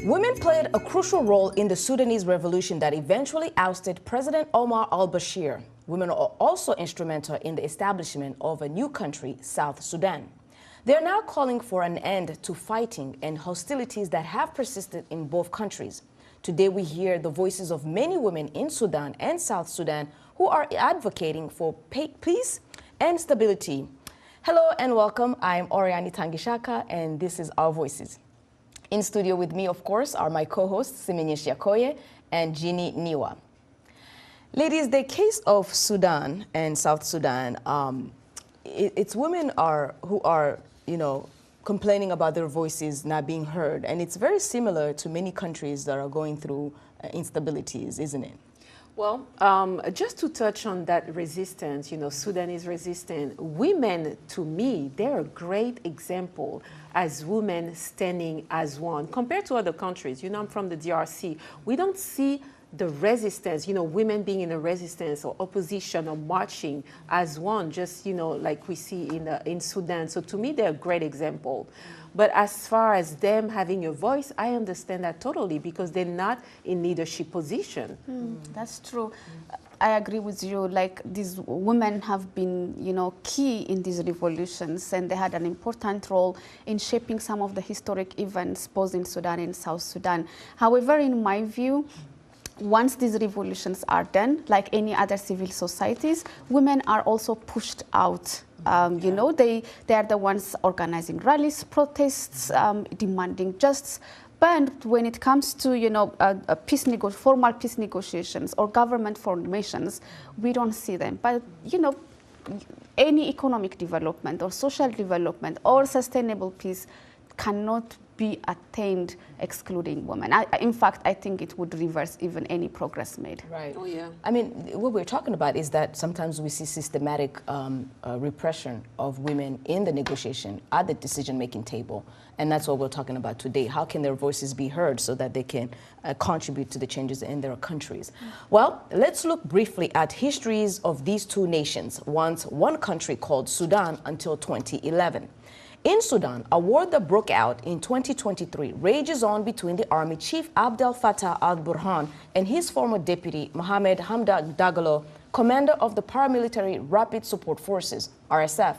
[SPEAKER 14] Women played a crucial role in the Sudanese revolution that eventually ousted President Omar al-Bashir. Women are also instrumental in the establishment of a new country, South Sudan. They're now calling for an end to fighting and hostilities that have persisted in both countries. Today we hear the voices of many women in Sudan and South Sudan who are advocating for peace and stability. Hello and welcome. I'm Oriani Tangishaka and this is Our Voices. In studio with me, of course, are my co-hosts Simenyesh Yakoye and Jeannie Niwa. Ladies, the case of Sudan and South Sudan, it's women who are, complaining about their voices not being heard. And it's very similar to many countries that are going through instabilities, isn't it?
[SPEAKER 7] Well, just to touch on that resistance, Sudan is resistant. Women, to me, they're a great example as women standing as one. Compared to other countries, I'm from the DRC, we don't see the resistance, women being in a resistance or opposition or marching as one, just, like we see in Sudan. So to me, they're a great example. But as far as them having a voice, I understand that totally because they're not in leadership position.
[SPEAKER 15] That's true. I agree with you. Like, these women have been, key in these revolutions, and they had an important role in shaping some of the historic events both in Sudan and South Sudan. However, in my view, once these revolutions are done, like any other civil societies, women are also pushed out. They are the ones organizing rallies, protests, demanding justice. But when it comes to, formal peace negotiations or government formations, we don't see them. But, any economic development or social development or sustainable peace cannot be attained excluding women. In fact, I think it would reverse even any progress made.
[SPEAKER 14] Right.
[SPEAKER 7] Oh, yeah.
[SPEAKER 14] I mean, what we're talking about is that sometimes we see systematic repression of women in the negotiation at the decision-making table. And that's what we're talking about today. How can their voices be heard so that they can contribute to the changes in their countries? Well, let's look briefly at histories of these two nations, once one country called Sudan until 2011. In Sudan, a war that broke out in 2023 rages on between the army chief Abdel Fattah al-Burhan and his former deputy Mohamed Hamdan Dagalo, commander of the paramilitary Rapid Support Forces, RSF.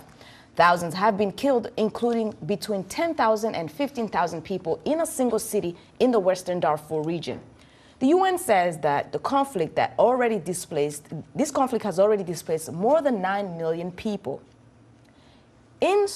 [SPEAKER 14] Thousands have been killed, including between 10,000 and 15,000 people in a single city in the western Darfur region. The UN says that this conflict has already displaced more than 9 million people. In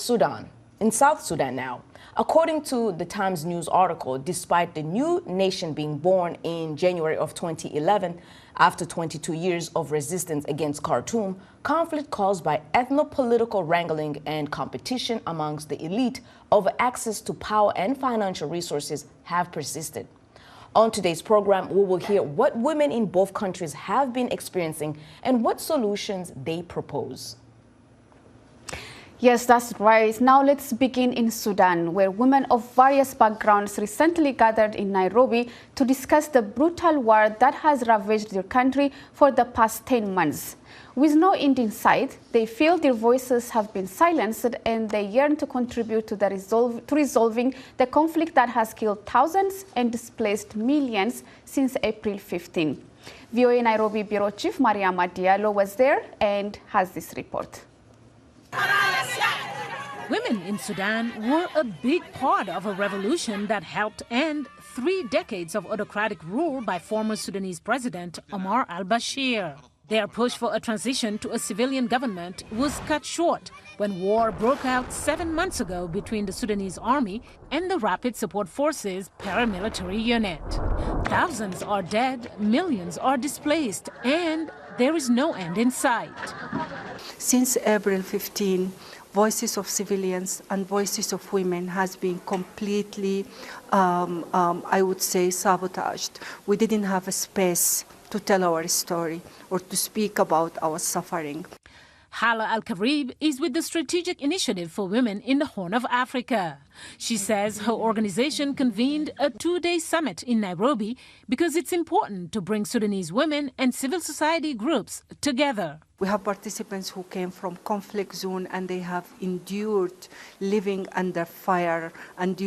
[SPEAKER 14] South Sudan now, according to the Times News article, despite the new nation being born in January of 2011, after 22 years of resistance against Khartoum, conflict caused by ethno-political wrangling and competition amongst the elite over access to power and financial resources have persisted. On today's program, we will hear what women in both countries have been experiencing and what solutions they propose.
[SPEAKER 15] Yes, that's right. Now let's begin in Sudan, where women of various backgrounds recently gathered in Nairobi to discuss the brutal war that has ravaged their country for the past 10 months. With no end in sight, they feel their voices have been silenced and they yearn to contribute to resolving the conflict that has killed thousands and displaced millions since April 15. VOA Nairobi Bureau Chief Mariama Diallo was there and has this report.
[SPEAKER 16] Women in Sudan were a big part of a revolution that helped end 3 decades of autocratic rule by former Sudanese President Omar al-Bashir. Their push for a transition to a civilian government was cut short when war broke out 7 months ago between the Sudanese army and the Rapid Support Forces paramilitary unit. Thousands are dead, millions are displaced, and there is no end in sight.
[SPEAKER 18] Since April 15, voices of civilians and voices of women has been completely, I would say, sabotaged. We didn't have a space to tell our story or to speak about our suffering.
[SPEAKER 16] Hala Al-Karib is with the Strategic Initiative for Women in the Horn of Africa. She says her organization convened a 2-day summit in Nairobi because it's important to bring Sudanese women and civil society groups together.
[SPEAKER 18] We have participants who came from conflict zone and they have endured living under fire and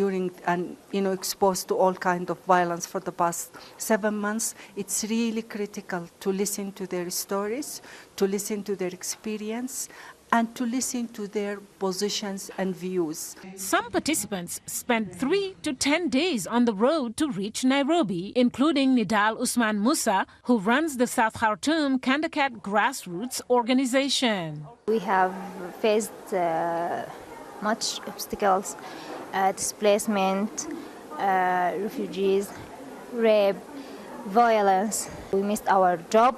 [SPEAKER 18] exposed to all kinds of violence for the past 7 months. It's really critical to listen to their stories, to listen to their experience, and to listen to their positions and views.
[SPEAKER 16] Some participants spent 3 to 10 days on the road to reach Nairobi, including Nidal Usman Musa, who runs the South Khartoum Kandakat grassroots organization.
[SPEAKER 3] We have faced much obstacles, displacement, refugees, rape, violence. We missed our job,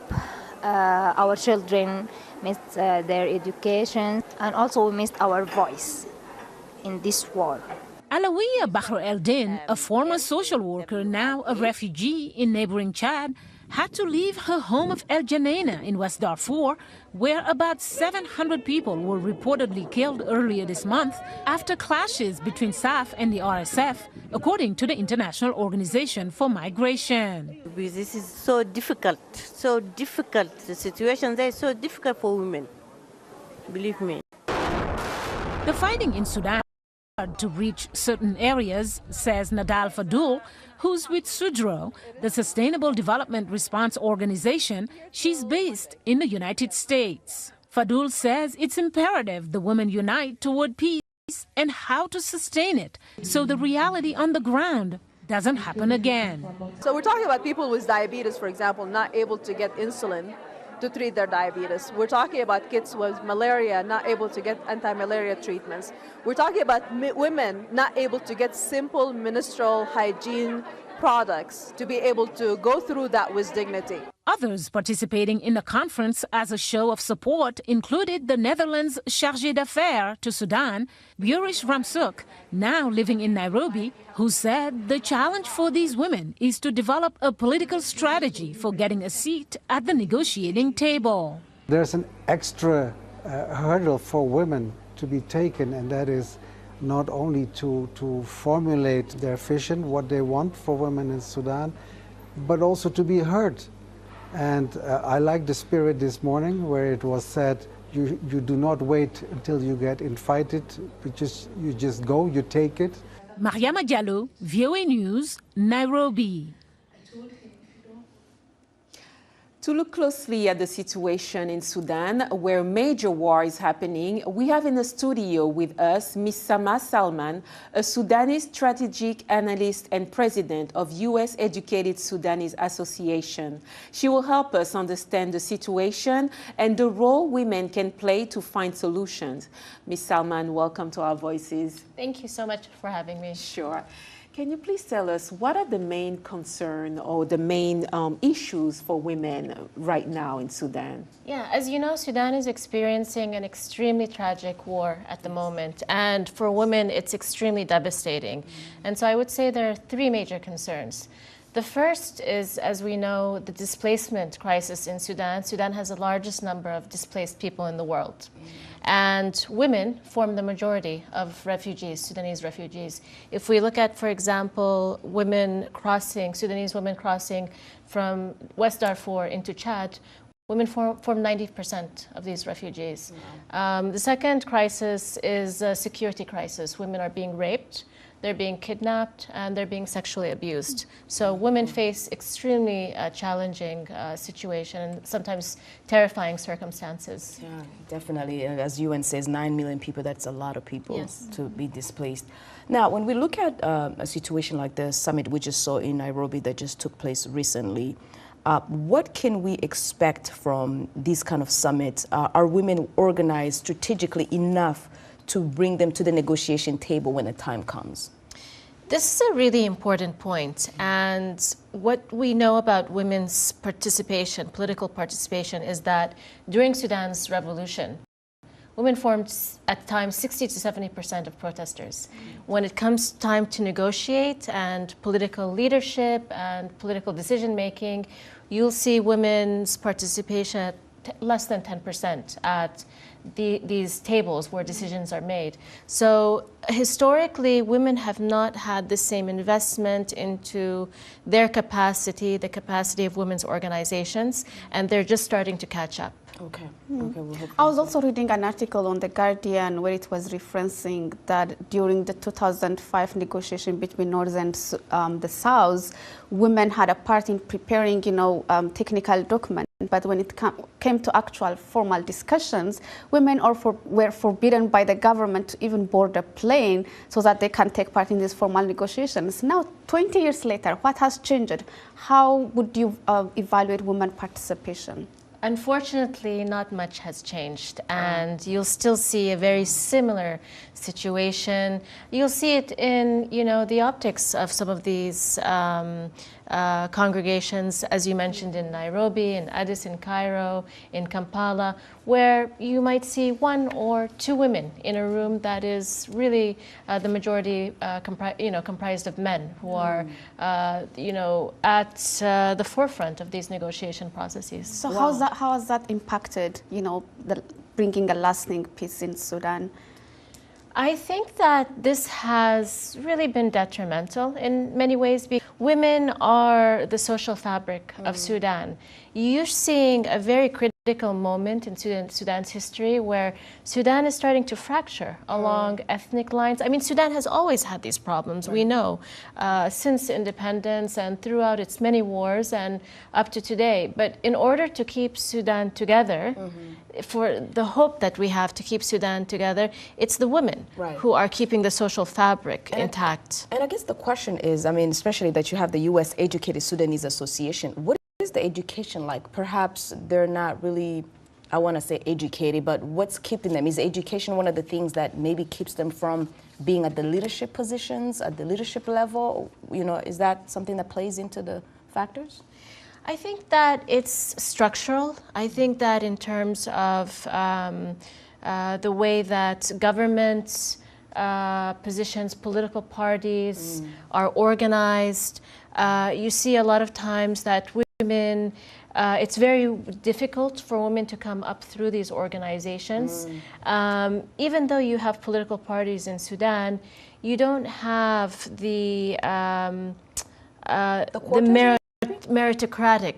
[SPEAKER 3] our children missed their education, and also we missed our voice in this war.
[SPEAKER 16] Alawiya Bahr El-Din, a former social worker, now a refugee in neighboring Chad, had to leave her home of El Janaina in West Darfur, where about 700 people were reportedly killed earlier this month after clashes between SAF and the RSF, according to the International Organization for Migration.
[SPEAKER 6] This is so difficult. The situation there is so difficult for women, believe me.
[SPEAKER 16] The fighting in Sudan to reach certain areas, says Nadal Fadul, who's with SUDRO, the Sustainable Development Response Organization. She's based in the United States. Fadul says it's imperative the women unite toward peace and how to sustain it so the reality on the ground doesn't happen again.
[SPEAKER 10] So we're talking about people with diabetes, for example, not able to get insulin to treat their diabetes. We're talking about kids with malaria not able to get anti-malaria treatments. We're talking about women not able to get simple menstrual hygiene products to be able to go through that with dignity.
[SPEAKER 16] Others participating in the conference as a show of support included the Netherlands chargé d'affaires to Sudan, Burish Ramsuk, now living in Nairobi, who said the challenge for these women is to develop a political strategy for getting a seat at the negotiating table.
[SPEAKER 17] There's an extra hurdle for women to be taken, and that is not only to formulate their vision, what they want for women in Sudan, but also to be heard. And I like the spirit this morning where it was said, you do not wait until you get invited, you just go, you take it.
[SPEAKER 16] Mariama Diallo, VOA News, Nairobi.
[SPEAKER 7] To look closely at the situation in Sudan, where major war is happening, we have in the studio with us Ms. Sama Salman, a Sudanese strategic analyst and president of U.S. Educated Sudanese Association. She will help us understand the situation and the role women can play to find solutions. Ms. Salman, welcome to Our Voices.
[SPEAKER 19] Thank you so much for having me.
[SPEAKER 7] Sure. Can you please tell us what are the main concerns or the main issues for women right now in Sudan?
[SPEAKER 19] Yeah, as you know, Sudan is experiencing an extremely tragic war at the moment. And for women, it's extremely devastating. And so I would say there are three major concerns. The first is, as we know, the displacement crisis in Sudan. Sudan has the largest number of displaced people in the world. And women form the majority of refugees, Sudanese refugees. If we look at, for example, Sudanese women crossing from West Darfur into Chad, women form 90% of these refugees. The second crisis is a security crisis. Women are being raped, they're being kidnapped, and they're being sexually abused. So women face extremely challenging situation and sometimes terrifying circumstances.
[SPEAKER 14] Yeah, definitely. As UN says, 9 million people, that's a lot of people to be displaced. Now, when we look at a situation like the summit we just saw in Nairobi that just took place recently, what can we expect from these kind of summits? Are women organized strategically enough to bring them to the negotiation table when the time comes?
[SPEAKER 19] This is a really important point. And what we know about women's participation, political participation, is that during Sudan's revolution, women formed at times 60 to 70% of protesters. When it comes time to negotiate and political leadership and political decision making, you'll see women's participation at less than 10% at these tables where decisions are made. So historically, women have not had the same investment into their capacity, the capacity of women's organizations, and they're just starting to catch up.
[SPEAKER 14] Okay.
[SPEAKER 15] I was also reading an article on The Guardian where it was referencing that during the 2005 negotiation between North and the South, women had a part in preparing, technical documents agreement, but when it came to actual formal discussions, women were forbidden by the government to even board a plane so that they can take part in these formal negotiations. Now, 20 years later, what has changed? How would you evaluate women participation?
[SPEAKER 19] Unfortunately, not much has changed, and you'll still see a very similar situation. You'll see it in, the optics of some of these congregations, as you mentioned, in Nairobi, in Addis, in Cairo, in Kampala, where you might see 1 or 2 women in a room that is really the majority comprised of men who are, at the forefront of these negotiation processes.
[SPEAKER 15] So how has that impacted, bringing a lasting peace in Sudan?
[SPEAKER 19] I think that this has really been detrimental in many ways. Women are the social fabric of Sudan. You're seeing a very critical moment in Sudan's history where Sudan is starting to fracture along ethnic lines. I mean, Sudan has always had these problems, we know, since independence and throughout its many wars and up to today. But in order to keep Sudan together, for the hope that we have to keep Sudan together, it's the women who are keeping the social fabric intact.
[SPEAKER 14] And I guess the question is, especially that you have the U.S. Educated Sudanese Association, what is the education like? Perhaps they're not really, I want to say educated, but what's keeping them? Is education one of the things that maybe keeps them from being at the leadership positions, at the leadership level? Is that something that plays into the factors?
[SPEAKER 19] I think that it's structural. I think that in terms of the way that governments, positions, political parties are organized, you see a lot of times that women, it's very difficult for women to come up through these organizations. Even though you have political parties in Sudan, you don't have the meritocratic.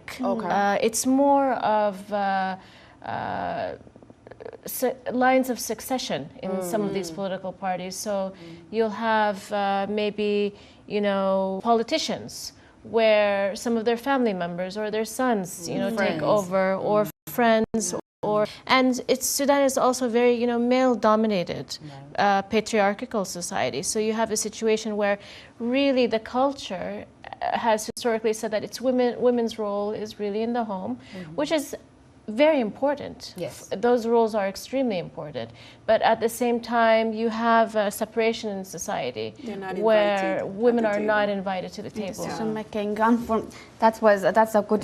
[SPEAKER 19] It's more of lines of succession in some of these political parties. So you'll have maybe, politicians where some of their family members or their sons, take over, or friends. And Sudan is also very, male-dominated, patriarchal society. So you have a situation where really the culture has historically said that it's women's role is really in the home, which is very important.
[SPEAKER 14] Yes.
[SPEAKER 19] Those roles are extremely important. But at the same time, you have a separation in society where women are not invited to the table.
[SPEAKER 15] Decision-making. That's a good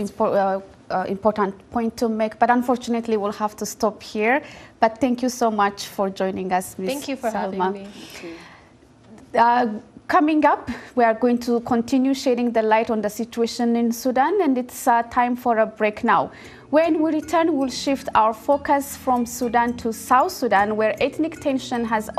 [SPEAKER 15] important point to make. But unfortunately, we'll have to stop here. But thank you so much for joining us, Ms.
[SPEAKER 19] Thank you for
[SPEAKER 15] Salma.
[SPEAKER 19] having me.
[SPEAKER 15] Coming up, we are going to continue shedding the light on the situation in Sudan, and it's time for a break now. When we return, we'll shift our focus from Sudan to South Sudan, where ethnic tension has